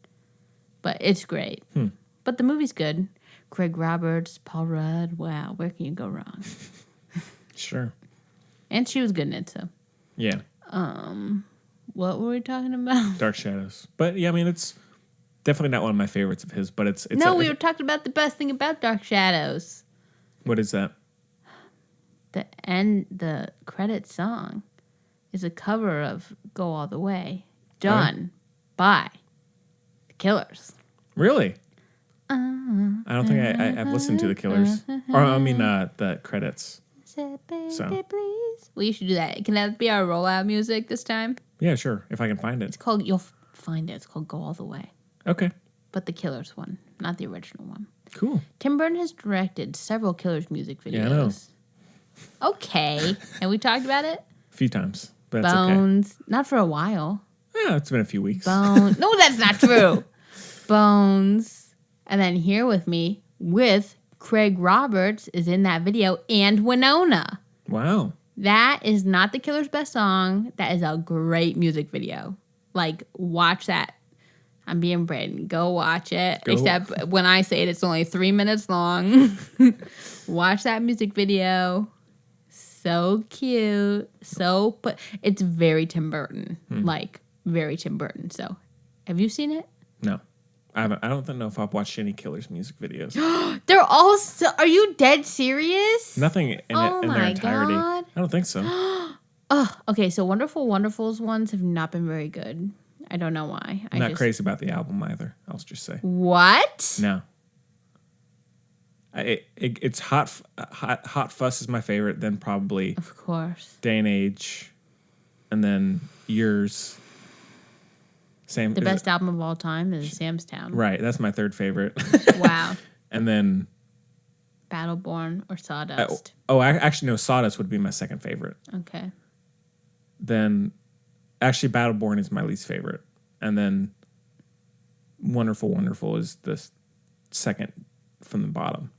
but it's great. But the movie's good. Craig Roberts, Paul Rudd. Wow, where can you go wrong? Sure. And she was good in it. So, Yeah. what were we talking about? Dark Shadows. But yeah, I mean, it's definitely not one of my favorites of his, but it's No, we were talking about the best thing about Dark Shadows. What is that? The credit song is a cover of Go All the Way, done by the Killers. Really? I don't think I've listened to the Killers. Or, I mean, the credits. Said, baby, So. please. Well, you should do that. Can that be our rollout music this time? Yeah, sure. If I can find it. It's called, you'll find it. It's called Go All the Way. Okay. But the Killers one, not the original one. Cool. Tim Burton has directed several Killers music videos. Yeah, I know. Okay. And we talked about it? A few times, but it's okay. Bones. Not for a while. Yeah, it's been a few weeks. Bones. No, that's not true. Bones. And then Here With Me with Craig Roberts is in that video and Winona. Wow. That is not the Killer's best song. That is a great music video. Like, watch that. I'm being Braden. Go watch it. Go. Except when I say it, it's only 3 minutes long. Watch that music video. So cute. It's very Tim Burton. Like, very Tim Burton. So, have you seen it? No. I don't know if I've watched any Killers music videos. They're all are you dead serious? Nothing in their entirety. God. I don't think so. Oh, okay. So Wonderful Wonderfuls ones have not been very good. I don't know why. I'm not crazy about the album either. I'll just say. What? No. It's Hot Fuss is my favorite. Then probably Of course. Day and Age, and then Yours. Same. The best album of all time is Sam's Town. Right. That's my third favorite. Wow. And then Battleborn or Sawdust. Actually no, Sawdust would be my second favorite. Okay. Then actually Battleborn is my least favorite, and then Wonderful Wonderful is the second from the bottom.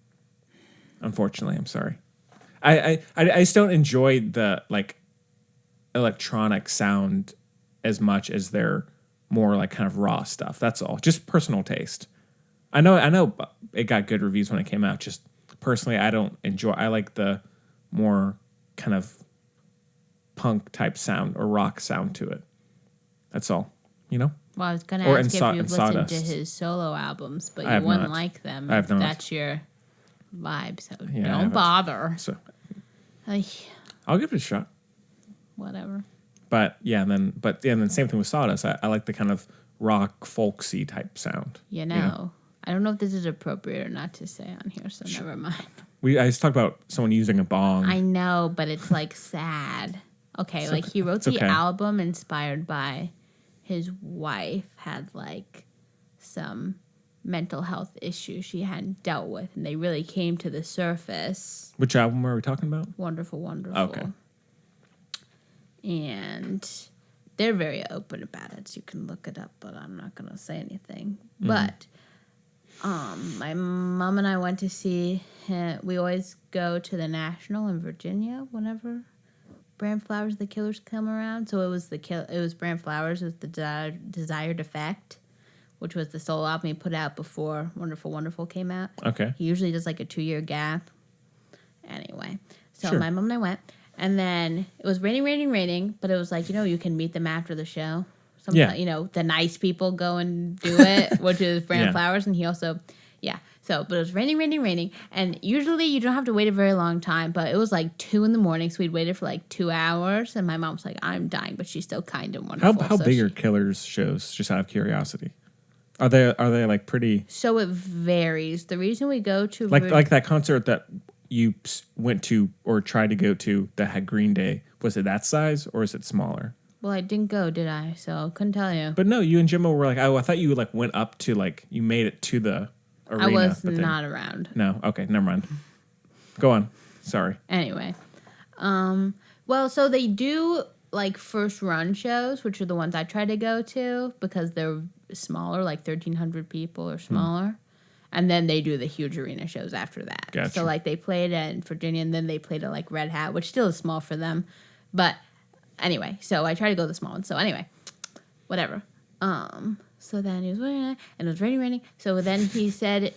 Unfortunately, I'm sorry. I just don't enjoy the like electronic sound as much as their more like kind of raw stuff. That's all. Just personal taste. I know it got good reviews when it came out. Just personally, I don't enjoy. I like the more kind of punk type sound or rock sound to it. That's all. You know? Well, I was going to Or ask in if you've listened to Sawdust. his solo albums, but I you have wouldn't not. like them. I have if not. That's your vibe, so Yeah, I don't haven't. bother. So Ay, I'll give it a shot. whatever. But then same thing with Sawdust. I like the kind of rock folksy type sound. You know, I don't know if this is appropriate or not to say on here, so never mind. I just talked about someone using a bong. I know, but it's like sad. Okay, like he wrote the okay. album inspired by his wife had like some mental health issues she hadn't dealt with, and they really came to the surface. Which album are we talking about? Wonderful, Wonderful. Okay. And they're very open about it, so you can look it up, but I'm not going to say anything. Mm-hmm. But my mom and I went to see him. We always go to the National in Virginia whenever Brand Flowers the Killers come around. So it was Brand Flowers with the Desired Effect, which was the solo album he put out before Wonderful Wonderful came out. Okay. He usually does like a 2-year gap. Anyway, so Sure. my mom and I went. And then it was raining, but it was like, you can meet them after the show. Sometimes, Yeah. the nice people go and do it, which is Brand Yeah. Flowers. And he also, So, but it was raining. And usually you don't have to wait a very long time, but it was like 2 a.m. So we'd waited for like 2 hours. And my mom's like, I'm dying, but she's still kind and wonderful. How so big are Killers shows, just out of curiosity? Are they like pretty So it varies. The reason we go to... like that concert that you went to or tried to go to that had Green Day, was it that size or is it smaller? Well, I didn't go, did I? So I couldn't tell you. But no, you and Jimbo were like, oh, I thought you like went up to like, you made it to the arena. I was not around. No, okay, never mind. Go on. Sorry. Anyway. Well, so they do like first run shows, which are the ones I try to go to because they're smaller, like 1,300 people or smaller. And then they do the huge arena shows after that. Gotcha. So like they played in Virginia and then they played at like Red Hat, which still is small for them. But anyway, so I try to go to the small ones. So anyway, whatever. So then he was waiting and it was raining. So then he said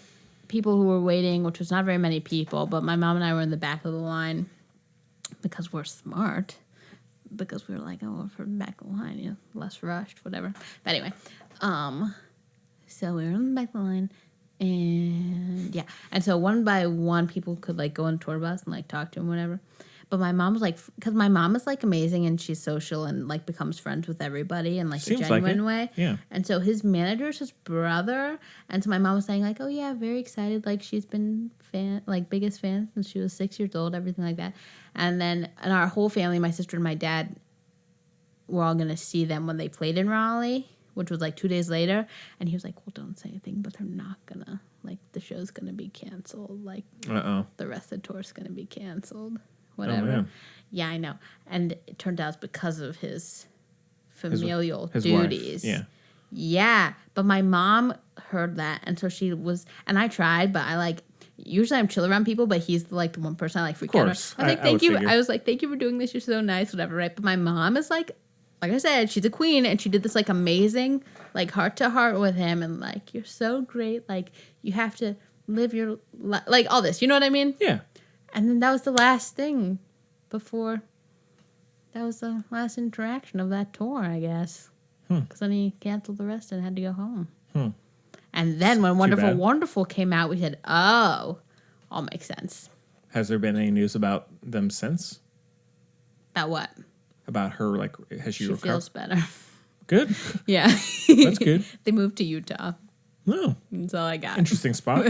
people who were waiting, which was not very many people, but my mom and I were in the back of the line because we're smart. Because we were like, oh, we're from the back of the line, you know, less rushed, whatever. But anyway, so we were in the back of the line. And yeah, and so one by one, people could like go on tour bus and like talk to him, whatever. But my mom was like, because my mom is like amazing and she's social and like becomes friends with everybody in like Seems a genuine like way. Yeah. And so his manager is his brother, and so my mom was saying like, oh yeah, very excited, like she's been biggest fan since she was 6 years old, everything like that. And then and our whole family, my sister and my dad, were all gonna see them when they played in Raleigh, which was like 2 days later. And he was like, well, don't say anything, but they're not gonna, like, the show's gonna be canceled. Like, the rest of the tour's gonna be canceled. Whatever. Man. Yeah, I know. And it turned out it's because of his familial his duties. Wife. Yeah. Yeah. But my mom heard that. And so she was, and I tried, but I like, usually I'm chill around people, but he's like the one person I like freak out. I was like, thank you. I was like, thank you for doing this. You're so nice, whatever, right? But my mom is like I said, she's a queen, and she did this like amazing, like heart to heart with him, and like you're so great, like you have to live your like all this, you know what I mean? Yeah. And then that was the last thing before. That was the last interaction of that tour, I guess. Because then he canceled the rest and had to go home. And then when Wonderful Wonderful came out, we said, "Oh, all makes sense." Has there been any news about them since? About what? About her, like, has she recovered? She feels better. Good. Yeah. That's good. They moved to Utah. Oh. That's all I got. Interesting spot.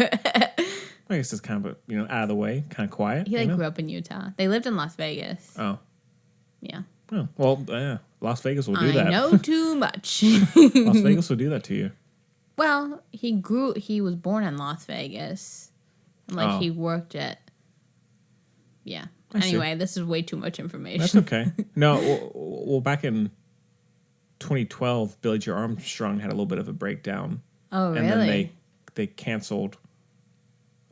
I guess it's kind of, out of the way, kind of quiet. He, grew up in Utah. They lived in Las Vegas. Oh. Yeah. Oh, well, Las Vegas will do that. I know too much. Las Vegas will do that to you. Well, he was born in Las Vegas. Like, he worked at, yeah. Anyway, this is way too much information. That's okay. No, well, back in 2012, Billie Joe Armstrong had a little bit of a breakdown. Oh, really? And then they canceled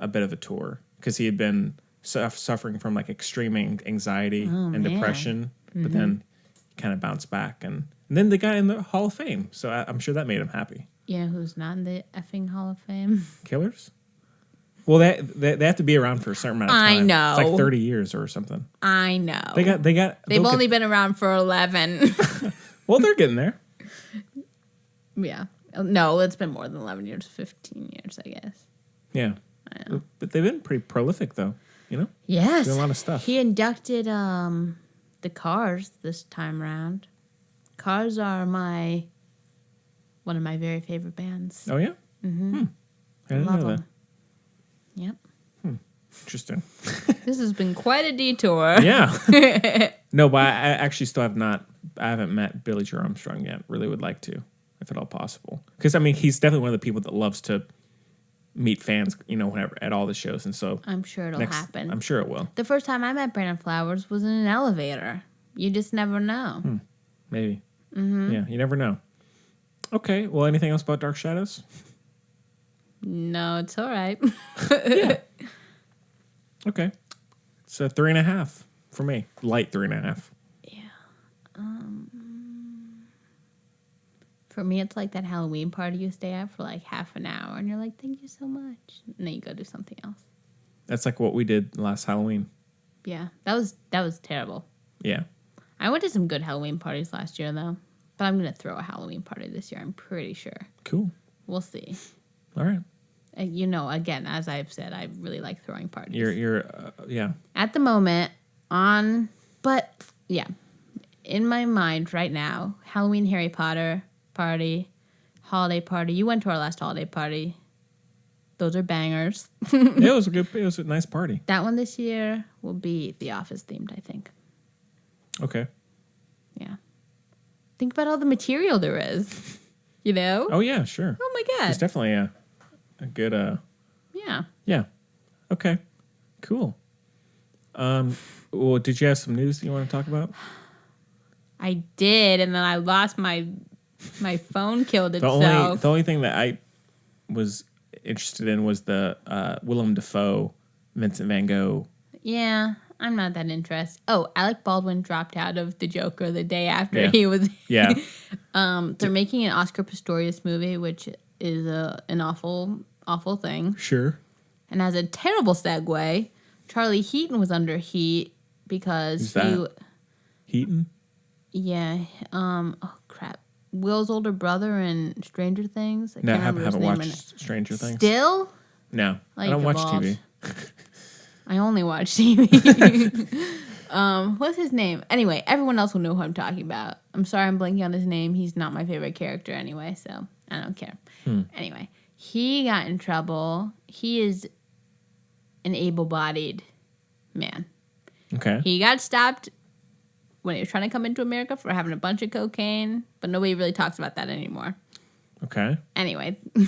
a bit of a tour because he had been suffering from like extreme anxiety and depression, but then he kind of bounced back. And then they got in the Hall of Fame, so I'm sure that made him happy. You know who's not in the effing Hall of Fame? Killers? Well, they have to be around for a certain amount of time. I know. It's like 30 years or something. I know. They've only been around for 11. Well, they're getting there. Yeah. No, it's been more than 11 years, 15 years, I guess. Yeah. I know. But they've been pretty prolific, though, Yes. Doing a lot of stuff. He inducted the Cars this time around. Cars are one of my very favorite bands. Oh, yeah? Mm-hmm. I didn't know that. Yep. Interesting. This has been quite a detour. Yeah. No, but I actually still I haven't met Billie Joe Armstrong yet. Really would like to, if at all possible. Because, he's definitely one of the people that loves to meet fans, whenever, at all the shows. And so I'm sure it'll happen. I'm sure it will. The first time I met Brandon Flowers was in an elevator. You just never know. Maybe. Mm-hmm. Yeah, you never know. Okay, well, anything else about Dark Shadows? No, it's all right. Yeah. Okay. It's a 3.5 for me. Light 3.5. Yeah. For me, it's like that Halloween party you stay at for like half an hour, and you're like, "Thank you so much," and then you go do something else. That's like what we did last Halloween. Yeah, that was terrible. Yeah. I went to some good Halloween parties last year, though, but I'm gonna throw a Halloween party this year. I'm pretty sure. Cool. We'll see. All right. Again, as I've said, I really like throwing parties. Yeah. At the moment, but yeah, in my mind right now, Halloween Harry Potter party, holiday party. You went to our last holiday party, Those are bangers. It was a nice party. That one this year will be The Office themed, I think. Okay. Yeah. Think about all the material there is. You know? Oh yeah, sure. Oh my god. It's definitely a good Yeah. Yeah. Okay. Cool. Well, did you have some news that you want to talk about? I did, and then I lost my phone killed itself. The only thing that I was interested in was the Willem Dafoe, Vincent Van Gogh. Yeah, I'm not that interested. Oh, Alec Baldwin dropped out of The Joker the day after he was. Yeah. They're making an Oscar Pistorius movie, which is an awful thing. Sure. And as a terrible segue, Charlie Heaton was under heat because Who's that? Heaton? Yeah. Oh crap. Will's older brother in Stranger Things. No, I haven't watched Stranger Things. Still? No, I don't watch TV. I only watch TV. What's his name? Anyway, everyone else will know who I'm talking about. I'm sorry I'm blanking on his name. He's not my favorite character anyway, so I don't care. Anyway, he got in trouble. He is an able-bodied man. Okay. He got stopped when he was trying to come into America for having a bunch of cocaine, but nobody really talks about that anymore. Okay. Anyway, there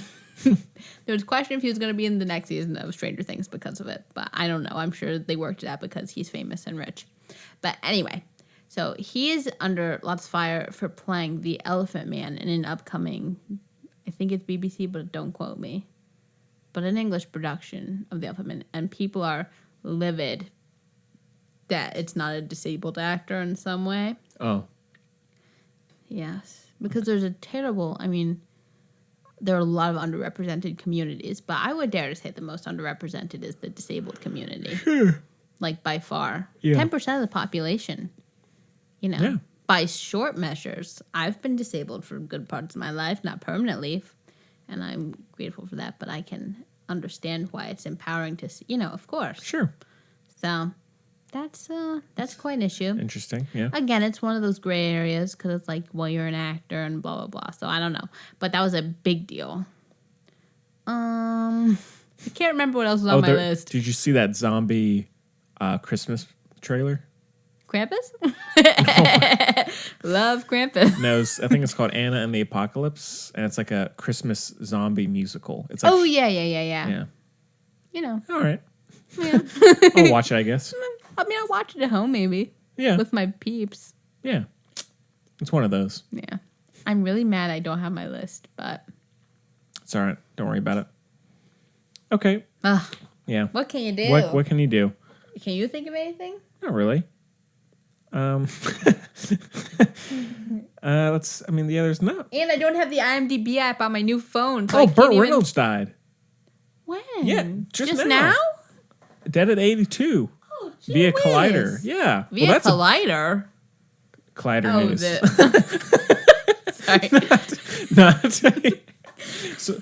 was a question if he was going to be in the next season of Stranger Things because of it, but I don't know. I'm sure they worked it out because he's famous and rich. But anyway, so he is under lots of fire for playing the Elephant Man in an upcoming, I think it's BBC, but don't quote me, but an English production of the Elephant Man, and people are livid that it's not a disabled actor in some way. Oh. Yes. Because there's a terrible, there are a lot of underrepresented communities, but I would dare to say the most underrepresented is the disabled community. Sure. Like, by far. Yeah. 10% of the population. Yeah. By short measures. I've been disabled for good parts of my life, not permanently, and I'm grateful for that, but I can understand why it's empowering to, of course. Sure. So... That's quite an issue. Interesting, yeah. Again, it's one of those gray areas because it's like, well, you're an actor and blah, blah, blah. So I don't know. But that was a big deal. I can't remember what else was on my list. Did you see that zombie Christmas trailer? Krampus? Love Krampus. No, I think it's called Anna and the Apocalypse, and it's like a Christmas zombie musical. It's like, yeah. All right. Yeah. I'll watch it, I guess. I'll watch it at home, maybe. Yeah. With my peeps. Yeah. It's one of those. Yeah. I'm really mad I don't have my list, but... It's all right. Don't worry about it. Okay. Ugh. Yeah. What can you do? What can you do? Can you think of anything? Not really. There's not. And I don't have the IMDb app on my new phone. So Burt Reynolds died. When? Yeah, just now? Dead at 82. Oh, via Collider. Yeah. Via Collider? Collider News. Sorry. So,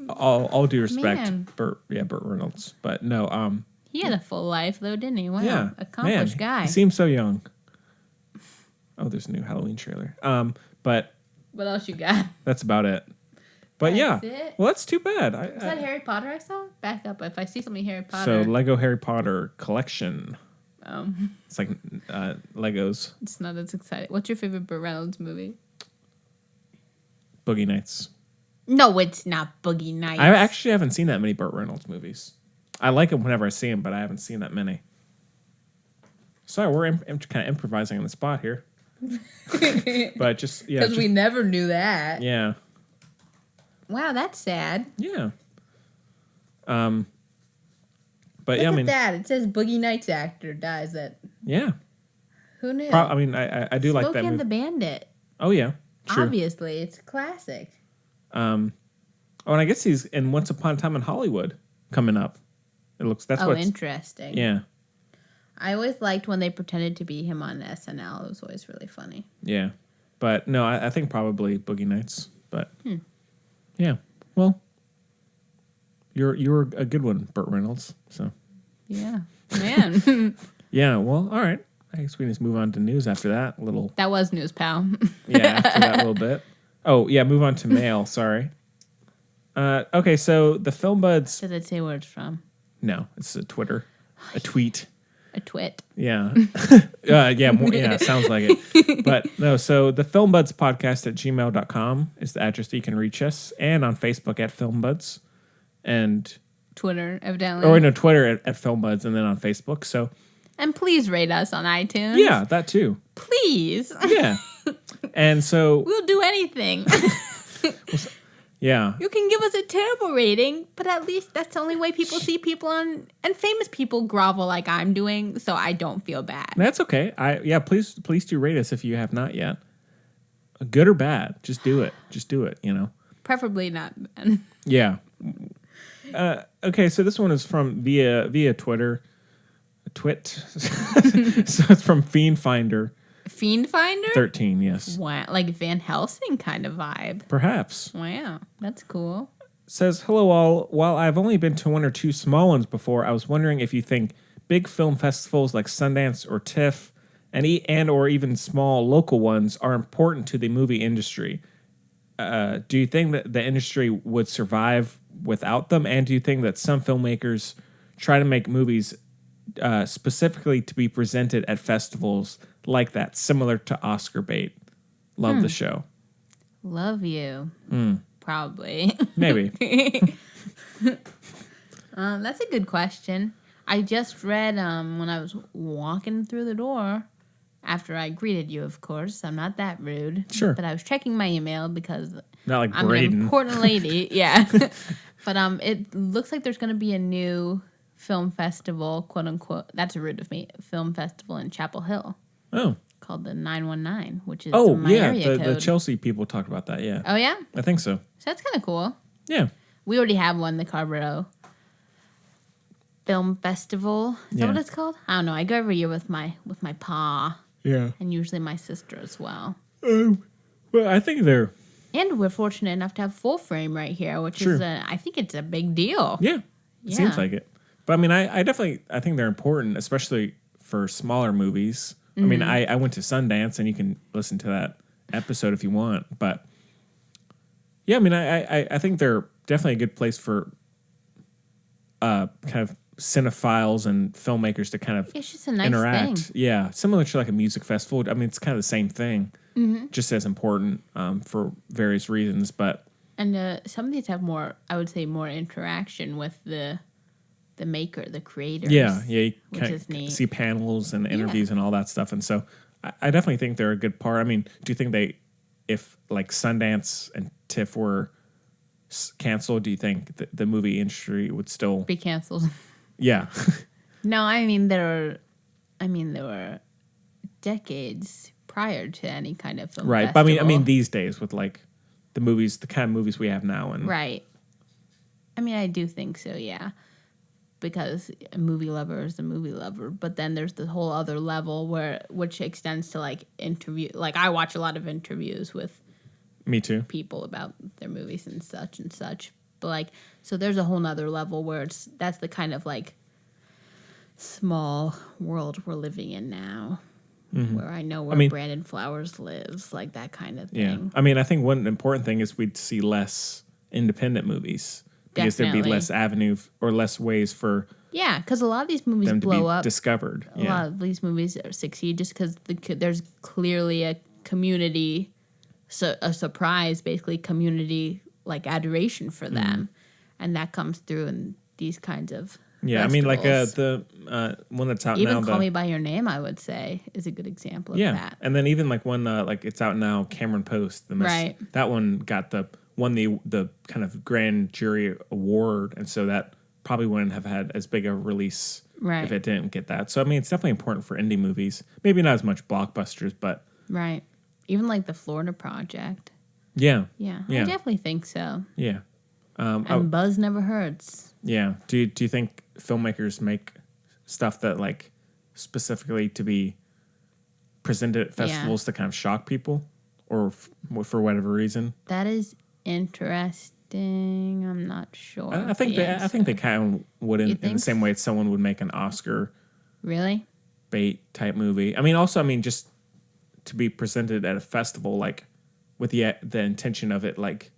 all due respect, Burt Reynolds. But no, he had a full life, though, didn't he? Wow. Yeah. Accomplished guy. He seems so young. Oh, there's a new Halloween trailer. But what else you got? That's about it. But that's it? Well, that's too bad. Is that Harry Potter I saw? Back up. If I see something Harry Potter. So, Lego Harry Potter collection. It's like Legos. It's not as exciting. What's your favorite Burt Reynolds movie? Boogie Nights. No, it's not Boogie Nights. I actually haven't seen that many Burt Reynolds movies. I like them whenever I see them, but I haven't seen that many. Sorry, we're kind of improvising on the spot here. But just, yeah. Because we never knew that. Yeah. Wow, that's sad. Yeah. But Look yeah, at that. It says Boogie Nights actor dies at... Yeah. Who knew? I do like that movie. Smokey and the Bandit. Oh, yeah. True. Obviously, it's a classic. And I guess he's in Once Upon a Time in Hollywood coming up. Interesting. Yeah. I always liked when they pretended to be him on SNL. It was always really funny. Yeah. But no, I think probably Boogie Nights. But yeah. Well, you're a good one, Burt Reynolds. So yeah, man. Yeah. Well, all right. I guess we can just move on to news after that little. That was news, pal. Yeah, after that little bit. Oh yeah, move on to mail. Sorry. Okay, so the Film Buds. Does it say where it's from? No, it's a Twitter, a tweet. A twit. Yeah. Yeah, sounds like it. But no, so the Film Buds podcast at gmail.com is the address that you can reach us, and on Facebook at Film Buds, and Twitter, evidently. Or no, Twitter at Film Buds, and then on Facebook. So. And please rate us on iTunes. Yeah, that too. Please. Yeah. And so. We'll do anything. Yeah. You can give us a terrible rating, but at least that's the only way people see people and famous people grovel like I'm doing, so I don't feel bad. That's okay. Please do rate us if you have not yet. Good or bad, just do it. Just do it, Preferably not then. Yeah. Okay, so this one is from via Twitter. Twit. So it's from Fiend Finder. Fiend Finder? 13, yes. Wow, like Van Helsing kind of vibe. Perhaps. Wow, that's cool. Says, hello all. While I've only been to one or two small ones before, I was wondering if you think big film festivals like Sundance or TIFF and or even small local ones are important to the movie industry. Do you think that the industry would survive without them? And do you think that some filmmakers try to make movies specifically to be presented at festivals like that, similar to Oscar bait? Love the show. Love you. Probably. Maybe. That's a good question. I just read when I was walking through the door, after I greeted you, of course. I'm not that rude. Sure. But I was checking my email because Not like I'm Braden. an important lady. Yeah. But it looks like there's going to be a new film festival, quote unquote. That's rude of me. Film festival in Chapel Hill. Oh. Called the 919, which is yeah. my area code. The Chelsea people talked about that. Yeah. Oh, yeah? I think so. So that's kind of cool. Yeah. We already have one, the Carborough Film Festival. Is that what it's called? I don't know. I go every year with my pa. Yeah. And usually my sister as well. Well, I think they're... And we're fortunate enough to have Full Frame right here, which is, I think it's a big deal. Yeah. It seems like it. But I mean, I think they're important, especially for smaller movies. I mean, I went to Sundance, and you can listen to that episode if you want. But yeah, I mean, I think they're definitely a good place for kind of cinephiles and filmmakers to kind of it's just a nice interact. thing. Yeah, similar to like a music festival. I mean, it's kind of the same thing, just as important for various reasons. But and some of these have more, I would say, more interaction with the maker, the creators. Yeah, you which is neat. See panels and interviews and all that stuff. And so I definitely think they're a good part. I mean, do you think if like Sundance and TIFF were canceled, do you think the movie industry would still be canceled? Yeah. No, I mean there were decades prior to any kind of film right. festival. But I mean these days with like the kind of movies we have now and right. I mean, I do think so, yeah. Because a movie lover is a movie lover, but then there's the whole other level which extends to like interview. Like I watch a lot of interviews with me too people about their movies and such. But like, so there's a whole nother level where that's the kind of like small world we're living in now, where I know where Brandon Flowers lives, like that kind of thing. Yeah, I mean, I think one important thing is we'd see less independent movies. Because there'd be less avenue or less ways for because a lot of these movies them blow to be up. discovered. A lot of these movies succeed just because there's clearly a community, a surprise, basically community like adoration for them, and that comes through in these kinds of festivals. I mean, like the one that's out even now. Call Me by Your Name, I would say, is a good example of that. And then even like one like it's out now, Cameron Post, that one got won the kind of grand jury award, and so that probably wouldn't have had as big a release if it didn't get that. So I mean, it's definitely important for indie movies. Maybe not as much blockbusters, but even like the Florida Project. Yeah, I definitely think so. Yeah, and buzz never hurts. Yeah. Do you think filmmakers make stuff that like specifically to be presented at festivals to kind of shock people, or for whatever reason? That is interesting. I'm not sure. I think they kind of would in the same way someone would make an Oscar bait type movie. I mean, just to be presented at a festival, like with the intention of it, like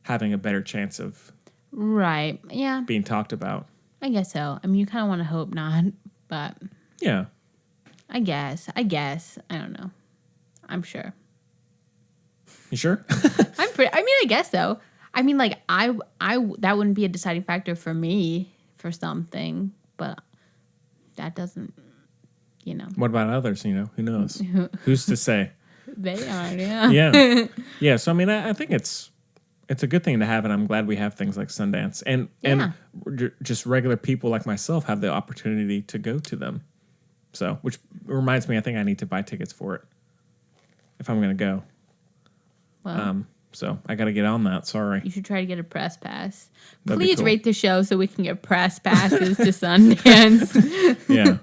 having a better chance of Right. Yeah. being talked about. I guess so. I mean, you kind of want to hope not, but Yeah. I guess. I don't know. I'm sure. You sure? I guess so. I mean, like, I that wouldn't be a deciding factor for me for something, but that doesn't, What about others? Who knows? Who's to say? They are, yeah. Yeah. Yeah. So, I mean, I think it's a good thing to have, and I'm glad we have things like Sundance. And just regular people like myself have the opportunity to go to them. So, which reminds me, I think I need to buy tickets for it if I'm going to go. Well, so I got to get on that. Sorry. you should try to get a press pass. That'd be Please cool. rate the show so we can get press passes to Sundance. Yeah.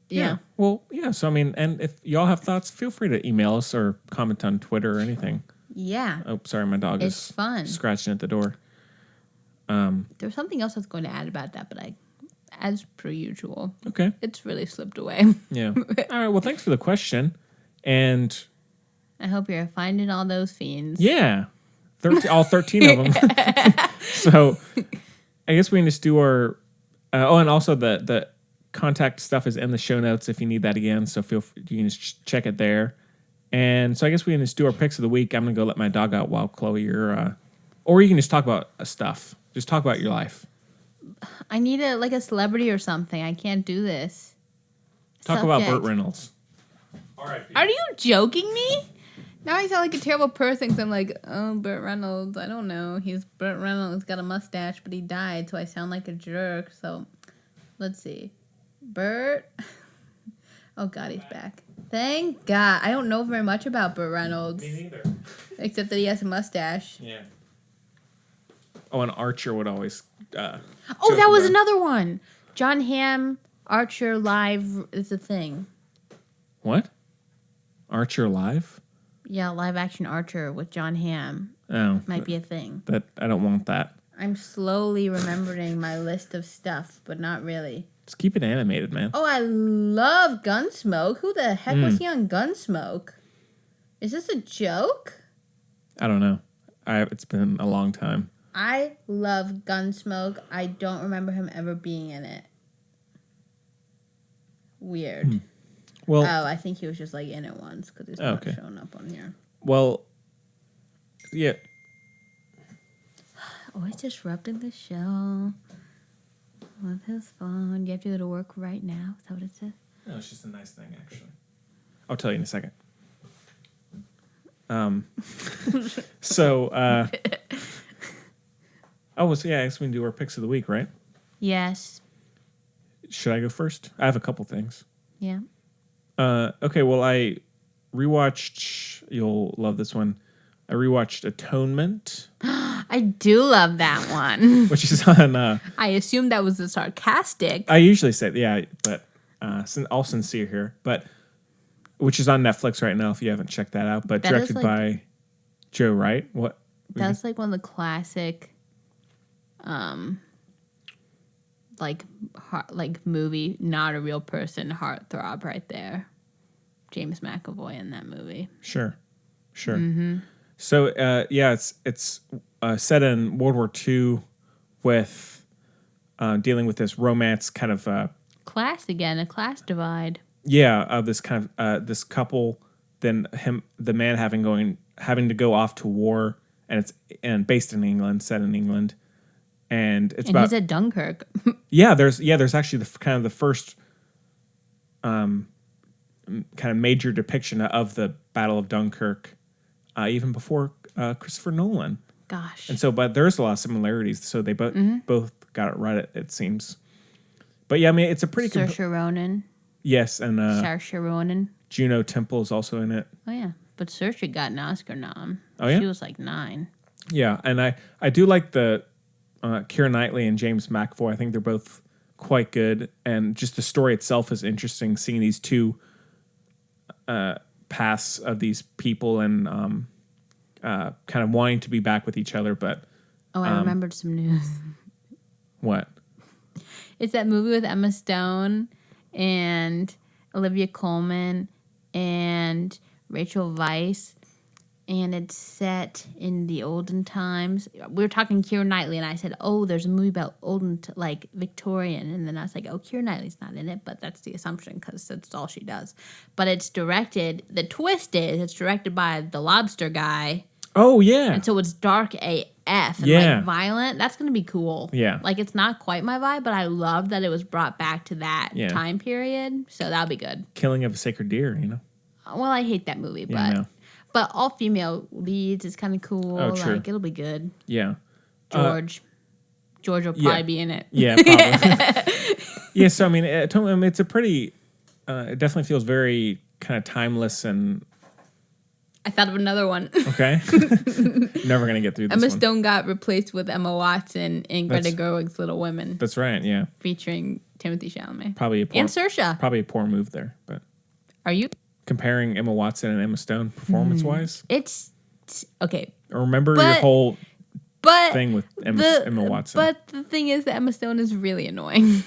Yeah. Well, yeah. So, I mean, and if y'all have thoughts, feel free to email us or comment on Twitter or anything. Yeah. Oh, sorry. My dog It's is fun. scratching at the door. There was something else I was going to add about that, but as per usual, Okay. it's really slipped away. Yeah. All right. Well, thanks for the question. And I hope you're finding all those fiends. yeah, all 13 of them. So I guess we can just do our, and also the contact stuff is in the show notes if you need that again. So you can just check it there. And so I guess we can just do our picks of the week. I'm going to go let my dog out while Chloe, you're, or you can just talk about stuff. Just talk about your life. I need a celebrity or something. I can't do this. Talk about Burt Reynolds. R.I.P. Are you joking me? Now I sound like a terrible person because I'm like, oh, Burt Reynolds. I don't know. He's Burt Reynolds. He's got a mustache, but he died, so I sound like a jerk. So let's see. Burt. Oh, God, he's back. Thank God. I don't know very much about Burt Reynolds. Me neither. Except that he has a mustache. Yeah. Oh, and Archer would always. Oh, that was another one. John Hamm, Archer Live is a thing. What? Archer Live? Yeah, live action Archer with John Hamm Oh. might be a thing. That I don't want that. I'm slowly remembering my list of stuff, but not really. Just keep it animated, man. Oh, I love Gunsmoke. Who the heck was he on Gunsmoke? Is this a joke? I don't know. It's been a long time. I love Gunsmoke. I don't remember him ever being in it. Weird. Well, Oh, I think he was just like in it once because he's not showing up on here. Well, yeah. Always disrupting the show with his phone. You have to go to work right now. Is that what it says? No, it's just a nice thing, actually. I'll tell you in a second. So, I guess we can do our picks of the week, right? Yes. Should I go first? I have a couple things. Yeah. Okay, well, I rewatched, you'll love this one. I rewatched Atonement. I do love that one. Which is on... I assumed that was a sarcastic. I usually say, yeah, but all sincere here. But which is on Netflix right now if you haven't checked that out. But directed by Joe Wright. What? That's like one of the classic, movie, not a real person, heartthrob right there. James McAvoy in that movie. Sure. Mm-hmm. So it's set in World War II with dealing with this romance kind of class again, a class divide. Yeah, of this kind of this couple, then the man having to go off to war, and it's based in England, set in England, and he's at Dunkirk. there's actually the first kind of major depiction of the Battle of Dunkirk, even before Christopher Nolan. Gosh. And so, but there's a lot of similarities. So they both got it right, it seems. But yeah, I mean, it's a pretty... Saoirse Ronan. Yes, and Saoirse Ronan. Juno Temple is also in it. Oh, yeah. But Saoirse got an Oscar nom. Oh, yeah? She was like 9. Yeah, and I do like the Keira Knightley and James McAvoy. I think they're both quite good. And just the story itself is interesting, seeing these two paths of these people and kind of wanting to be back with each other. But I remembered some news. What? It's that movie with Emma Stone and Olivia Colman and Rachel Weisz. And it's set in the olden times. We were talking Keira Knightley, and I said, "Oh, there's a movie about like Victorian." And then I was like, "Oh, Keira Knightley's not in it," but that's the assumption because that's all she does. But it's directed. The twist is it's directed by the Lobster guy. Oh yeah. And so it's dark AF and like violent. That's gonna be cool. Yeah. Like it's not quite my vibe, but I love that it was brought back to that time period. So that'll be good. Killing of a Sacred Deer, you know. Well, I hate that movie, Yeah, I know. but all female leads is kind of cool. Oh, true. Like it'll be good. Yeah. George will probably be in it. Yeah, probably. Yeah, so I mean, it's a pretty. It definitely feels very kind of timeless and. I thought of another one. Okay. Never gonna get through this Emma one. Stone got replaced with Emma Watson in Greta Gerwig's Little Women. That's right. Yeah. Featuring Timothy Chalamet. Probably and Saoirse. Probably a poor move there, but. Are you comparing Emma Watson and Emma Stone performance wise? It's okay. Remember your whole thing with Emma Watson. But the thing is that Emma Stone is really annoying.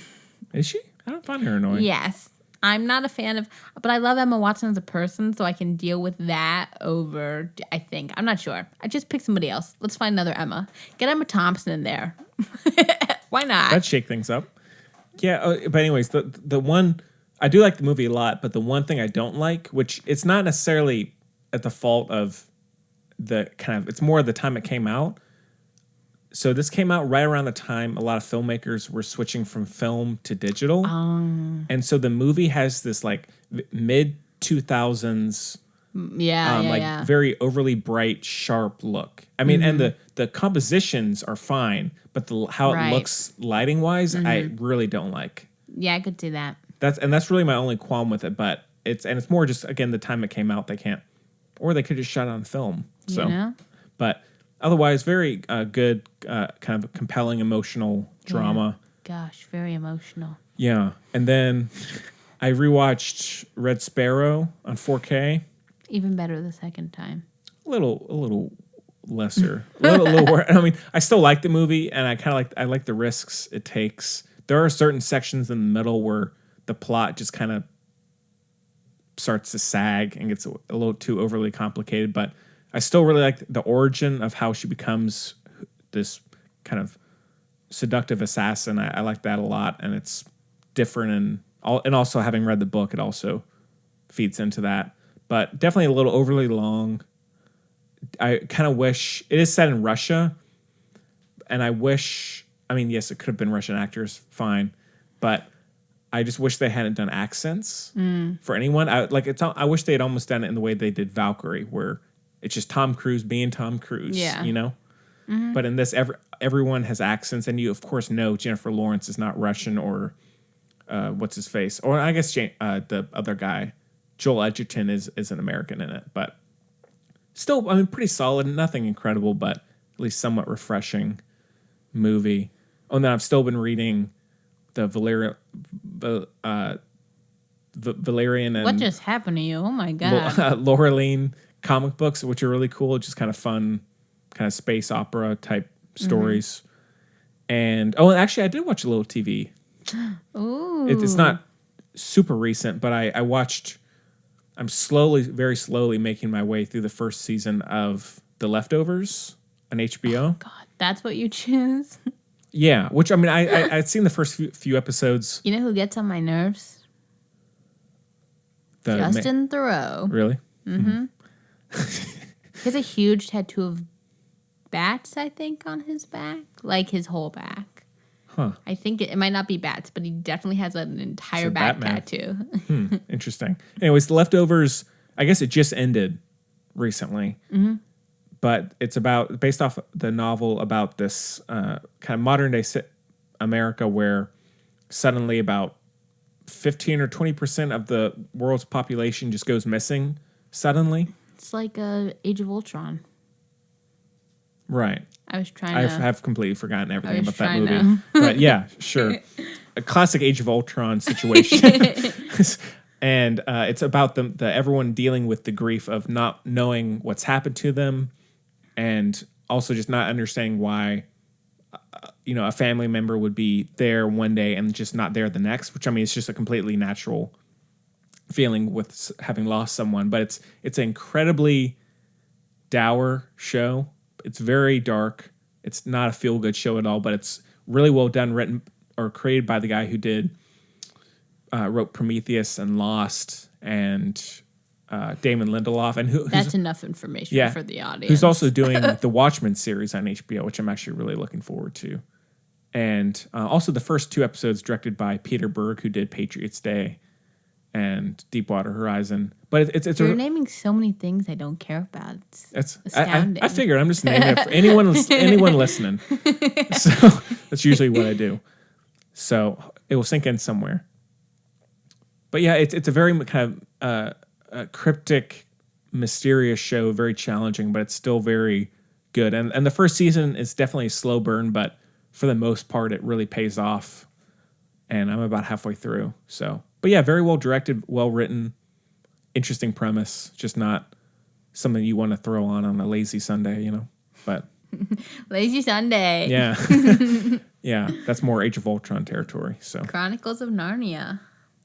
Is she? I don't find her annoying. Yes. I'm not a fan of, but I love Emma Watson as a person, so I can deal with that over, I think. I'm not sure. I just pick somebody else. Let's find another Emma. Get Emma Thompson in there. Why not? That'd shake things up. Yeah, but anyways, the one, I do like the movie a lot, but the one thing I don't like, which it's not necessarily at the fault of the kind of, it's more the time it came out. So this came out right around the time a lot of filmmakers were switching from film to digital. And so the movie has this like mid 2000s, very overly bright, sharp look. I mean, and the compositions are fine, but how it looks lighting wise, I really don't like. Yeah, I could see that. That's really my only qualm with it, but it's more just, again, the time it came out, they can't, or they could just shot it on film. So, you know? But otherwise, very good, kind of compelling, emotional drama. Gosh, very emotional. Yeah. And then I rewatched Red Sparrow on 4K. Even better the second time. A little lesser. a little more. I mean, I still like the movie, and I like the risks it takes. There are certain sections in the middle where the plot just kind of starts to sag and gets a little too overly complicated, but I still really like the origin of how she becomes this kind of seductive assassin. I like that a lot, and it's different, and also having read the book, it also feeds into that. But definitely a little overly long. I kind of wish it is set in Russia, and I mean, yes, it could have been Russian actors, fine, but I just wish they hadn't done accents for anyone. I wish they had almost done it in the way they did Valkyrie, where it's just Tom Cruise being Tom Cruise, you know? Mm-hmm. But in this, everyone has accents, and you, of course, know Jennifer Lawrence is not Russian, or what's his face? Or I guess the other guy, Joel Edgerton, is an American in it. But still, I mean, pretty solid. Nothing incredible, but at least somewhat refreshing movie. Oh, and then I've still been reading the Valérian and... What just happened to you? Oh, my God. Laureline comic books, which are really cool, just kind of fun, kind of space opera type stories. And actually, I did watch a little TV. Ooh, it's not super recent, but I'm very slowly making my way through the first season of The Leftovers on HBO. Oh, God, that's what you choose. Yeah, which I mean, I'd seen the first few episodes. You know who gets on my nerves? Justin Theroux. Really? Mm-hmm. He has a huge tattoo of bats, I think, on his back. Like his whole back. Huh. I think it might not be bats, but he definitely has an entire back tattoo. Interesting. Anyways, The Leftovers, I guess it just ended recently. Mm-hmm. But it's based off the novel about this kind of modern day America where suddenly about 15 or 20% of the world's population just goes missing suddenly. It's like Age of Ultron. Right. I have completely forgotten everything about that movie. But yeah, sure. A classic Age of Ultron situation. And it's about everyone dealing with the grief of not knowing what's happened to them, and also just not understanding why a family member would be there one day and just not there the next, which I mean, it's just a completely natural feeling with having lost someone, but it's incredibly dour show. It's very dark. It's not a feel-good show at all, but it's really well done, written or created by the guy who wrote Prometheus and Lost and Damon Lindelof. And that's enough information for the audience. Who's also doing the Watchmen series on HBO, which I'm actually really looking forward to. And also the first 2 episodes directed by Peter Berg, who did Patriots Day and Deepwater Horizon. But You're naming so many things I don't care about. It's astounding. I figured I'm just naming it for anyone listening. So that's usually what I do. So it will sink in somewhere. But yeah, it's a very kind of cryptic, mysterious show, very challenging, but it's still very good. And the first season is definitely a slow burn, but for the most part, it really pays off. And I'm about halfway through. So, but yeah, very well directed, well written, interesting premise. Just not something you want to throw on a lazy Sunday, But lazy Sunday. Yeah, yeah, that's more Age of Ultron territory. So Chronicles of Narnia.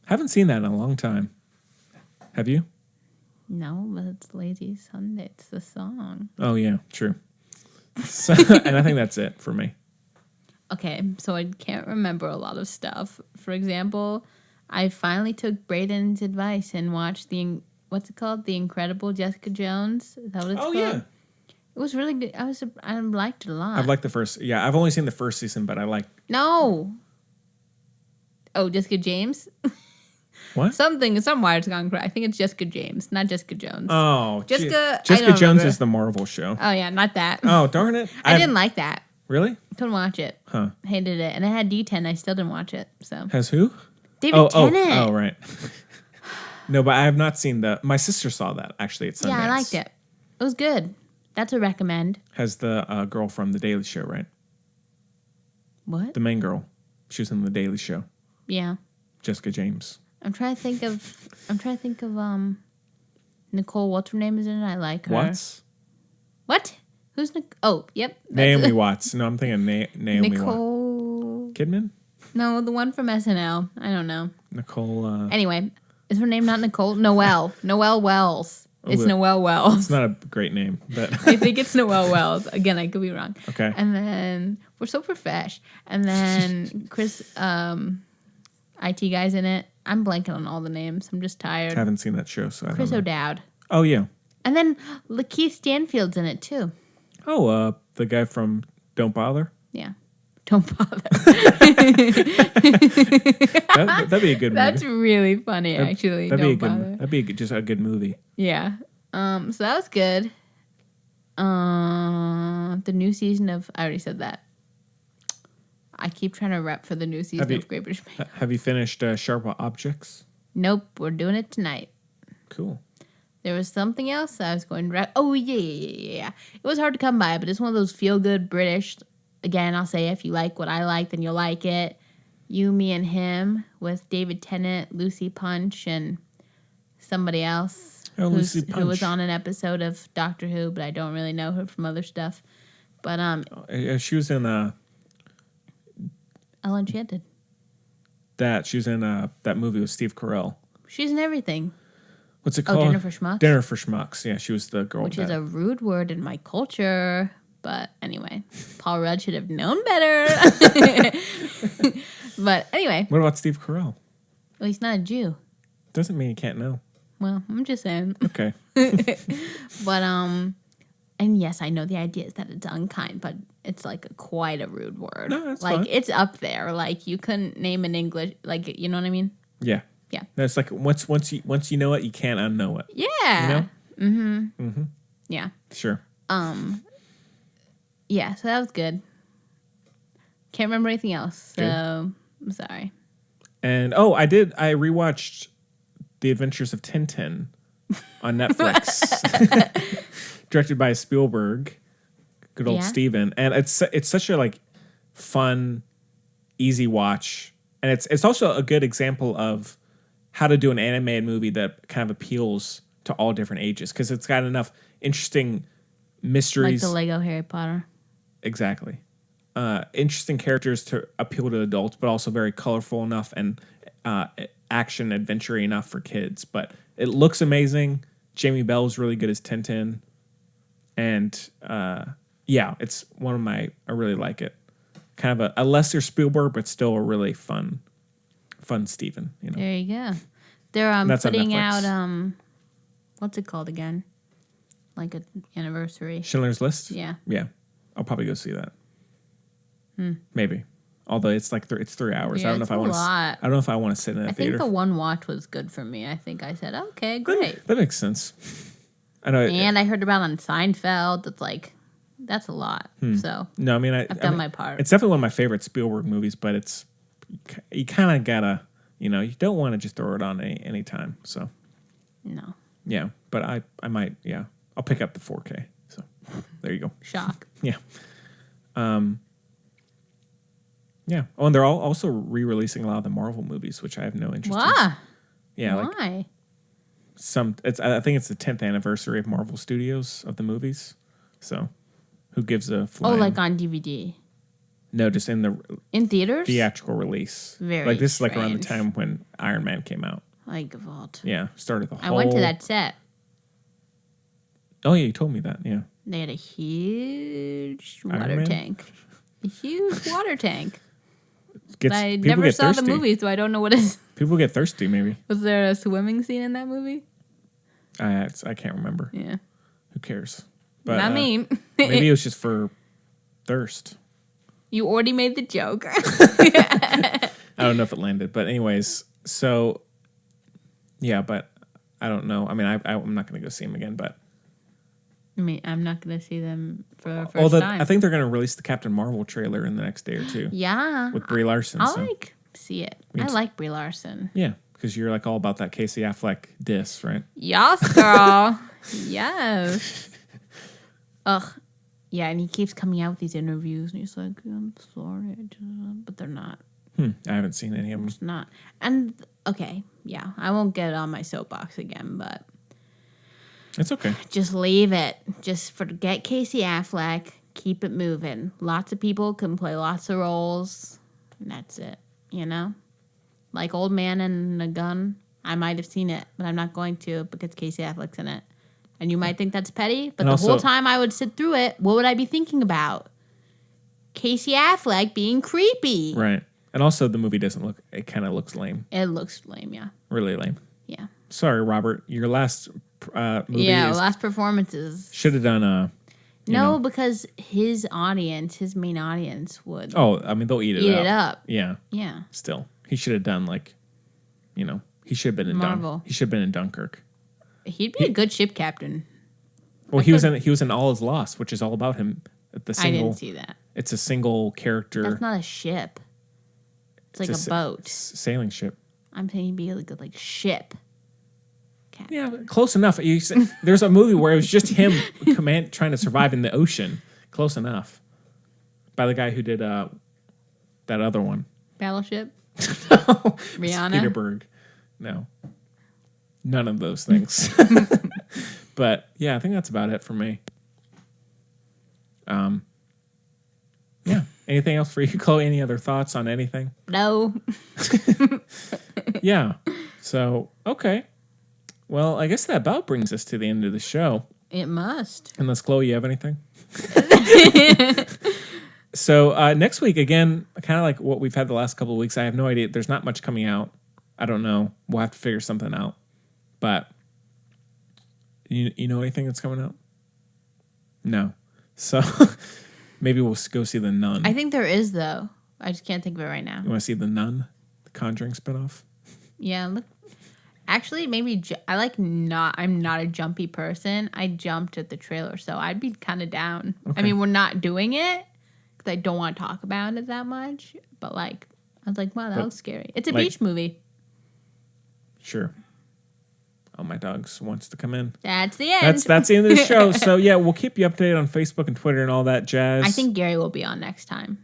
Haven't seen that in a long time. Have you? No, but it's Lazy Sunday. It's the song. Oh yeah, true. So, and I think that's it for me. Okay, so I can't remember a lot of stuff. For example, I finally took Braden's advice and watched what's it called? The Incredible Jessica Jones. Is that what it's called? Yeah. It was really good. I liked it a lot. I've liked the first. Yeah, I've only seen the first season, but I like. No. Oh, Jessica James. What? Some wire's gone crazy. I think it's Jessica James, not Jessica Jones. Oh, Jessica Jones remember. is the Marvel show. Oh yeah, not that. Oh darn it! I didn't like that. Really? Couldn't watch it. Huh? Hated it, and it had D10. I still didn't watch it. So has who? David Tennant. Oh right. No, but I have not seen my sister saw that actually at Sundance. Yeah, I liked it. It was good. That's a recommend. Has the girl from The Daily Show, right? What? The main girl. She was in The Daily Show. Yeah. Jessica James. I'm trying to think of Nicole. What's her name is in it? I like her. What? Who's Nicole? Oh, yep. Naomi Watts. No, I'm thinking Naomi Nicole Watts. Kidman? No, the one from SNL. I don't know. Nicole. Anyway, is her name not Nicole? Noelle. Noelle Wells. It's Noelle Wells. It's not a great name, but I think it's Noelle Wells. Again, I could be wrong. Okay. And then we're so profesh. And then Chris, IT guy's in it. I'm blanking on all the names. I'm just tired. I haven't seen that show, so Chris I don't know. O'Dowd. Oh yeah. And then Lakeith Stanfield's in it too. Oh, the guy from Don't Bother. Yeah. Don't bother. That'd be a good movie. That's really funny, actually. That'd be just a good movie. Yeah. So that was good. The new season of... I already said that. I keep trying to rep for the new season of Great British Bake Off. Have you finished Sharp Objects? Nope. We're doing it tonight. Cool. There was something else I was going to rep. Oh, yeah. It was hard to come by, but it's one of those feel-good British... Again, I'll say if you like what I like, then you'll like it. You, Me, and Him with David Tennant, Lucy Punch, and somebody else who was on an episode of Doctor Who, but I don't really know her from other stuff. But she was in Ella Enchanted. She was in that movie with Steve Carell. She's in everything. What's it called? Dinner for Schmucks. Dinner for Schmucks. Yeah, she was the girl. Which is a rude word in my culture. But anyway, Paul Rudd should have known better. But anyway. What about Steve Carell? Well, he's not a Jew. Doesn't mean you can't know. Well, I'm just saying. Okay. But, and yes, I know the idea is that it's unkind, but it's like quite a rude word. No, that's like, fine. It's up there. Like, you couldn't name an English, like, you know what I mean? Yeah. Yeah. It's like once you know it, you can't unknow it. Yeah. You know? Mm-hmm. Mm-hmm. Yeah. Sure. Yeah, so that was good. Can't remember anything else, so I'm sorry. And I rewatched The Adventures of Tintin on Netflix. Directed by Spielberg. Good old Steven. And it's such a fun, easy watch. And it's also a good example of how to do an animated movie that kind of appeals to all different ages, because it's got enough interesting mysteries. Like the Lego Harry Potter. Exactly. Interesting characters to appeal to adults, but also very colorful enough and action adventure enough for kids. But it looks amazing. Jamie Bell's really good as Tintin. And yeah, it's one of my. I really like it. Kind of a lesser Spielberg, but still a really fun Steven. You know. There you go. They're putting out what's it called again? Like an anniversary. Schindler's List. Yeah. Yeah, I'll probably go see that. Maybe. Although it's like it's 3 hours. Yeah, I don't know if I want to. I don't know if I want to sit in a theater. I think the one watch was good for me. I think I said, okay, great. That makes sense. I know. And I heard about on Seinfeld. That's like, that's a lot. So no, I mean I've done my part. It's definitely one of my favorite Spielberg movies, but it's you kind of gotta, you don't want to just throw it on any time. So no. Yeah, but I might. Yeah, I'll pick up the 4K. So there you go. Shock. Yeah. Yeah. Oh, and they're all also re-releasing a lot of the Marvel movies, which I have no interest in. Yeah. Why? I think it's the 10th anniversary of Marvel Studios of the movies. So, who gives a flying... Oh, like on DVD? No, just in theaters? Theatrical release. Very like this strange. is like around the time when Iron Man came out. Like vault. Yeah, started the whole... I went to that set. Oh yeah, you told me that. Yeah. They had a huge Iron water Man? tank. A huge water tank. People I never saw thirsty. the movie, so I don't know what is. People get thirsty, maybe. Was there a swimming scene in that movie? I can't remember. Yeah. Who cares? But, Not me. Maybe it was just for thirst. You already made the joke. I don't know if it landed, but anyways, so yeah, but I don't know. I mean, I'm not going to go see him again, but I mean, I'm not going to see them for the first time. I think they're going to release the Captain Marvel trailer in the next day or two. Yeah, with Brie Larson. I'll see it. I like Brie Larson. Yeah, because you're like all about that Casey Affleck diss, right? Yes, girl. Yes. Ugh. Yeah, and he keeps coming out with these interviews, and he's like, "I'm sorry," but they're not. I haven't seen any of them. It's not. And okay, yeah, I won't get on my soapbox again, but it's okay. Just leave it. Just forget Casey Affleck. Keep it moving. Lots of people can play lots of roles, and that's it. Like Old Man and a Gun. I might have seen it, but I'm not going to because Casey Affleck's in it. And you might think that's petty, but whole time I would sit through it, what would I be thinking about? Casey Affleck being creepy. Right. And also the movie doesn't look, it kind of looks lame. It looks lame, yeah. Really lame. Yeah. Sorry, Robert. Your last movie last performances. Should have done because his main audience would. Oh, I mean, they'll eat it up. Yeah. Yeah. Still. He should have done he should have been in Marvel. He should have been in Dunkirk. He'd be a good ship captain. Well, he was in All Is Lost, which is all about him. I didn't see that. It's a single character. That's not a ship. It's like a boat. Sailing ship. I'm saying he'd be a good ship captain. Yeah, close enough. There's a movie where it was just him trying to survive in the ocean. Close enough. By the guy who did that other one. Battleship? No. Rihanna? Peterberg. No. None of those things. But yeah, I think that's about it for me. Yeah. Anything else for you, Chloe? Any other thoughts on anything? No. Yeah. So, okay. Well, I guess that about brings us to the end of the show. It must. Unless, Chloe, you have anything? So, next week, again, kind of like what we've had the last couple of weeks, I have no idea. There's not much coming out. I don't know. We'll have to figure something out. But you know anything that's coming out? No. So maybe we'll go see The Nun. I think there is, though. I just can't think of it right now. You want to see The Nun? The Conjuring spinoff? Yeah. Look. Actually, maybe I'm not a jumpy person. I jumped at the trailer, so I'd be kind of down. Okay. I mean, we're not doing it because I don't want to talk about it that much. But I was like, wow, that looks scary. It's a beach movie. Sure. Oh, my dogs wants to come in. That's the end. That's the end of the show. So, yeah, we'll keep you updated on Facebook and Twitter and all that jazz. I think Gary will be on next time.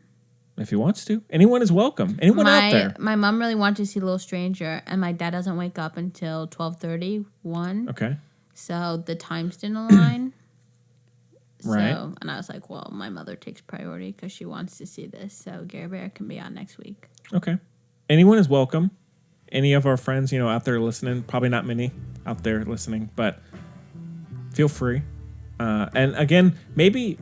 If he wants to. Anyone is welcome. Anyone out there. My mom really wanted to see Little Stranger, and my dad doesn't wake up until 12:30, 1. Okay. So the times didn't align. Right. So, and I was like, well, my mother takes priority because she wants to see this. So Gary Bear can be on next week. Okay. Anyone is welcome. Any of our friends, out there listening, probably not many out there listening, but feel free. And again, maybe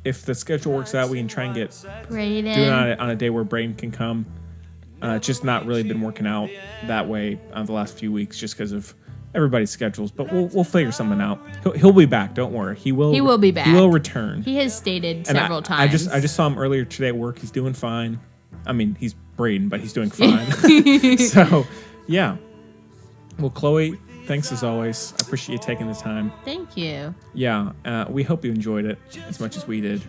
if the schedule works out, we can try and get Brayden. do it on a day where Brayden can come. Just not really been working out that way the last few weeks, just because of everybody's schedules. But we'll figure something out. He'll be back. Don't worry. He will be back. He will return. He has stated several times. I just saw him earlier today at work. He's doing fine. I mean, he's Brayden, but he's doing fine. So, yeah. Well, Chloe, thanks as always. I appreciate you taking the time. Thank you. Yeah, we hope you enjoyed it as much as we did.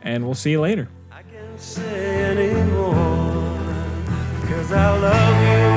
And we'll see you later. I can't say anymore, 'cause I love you.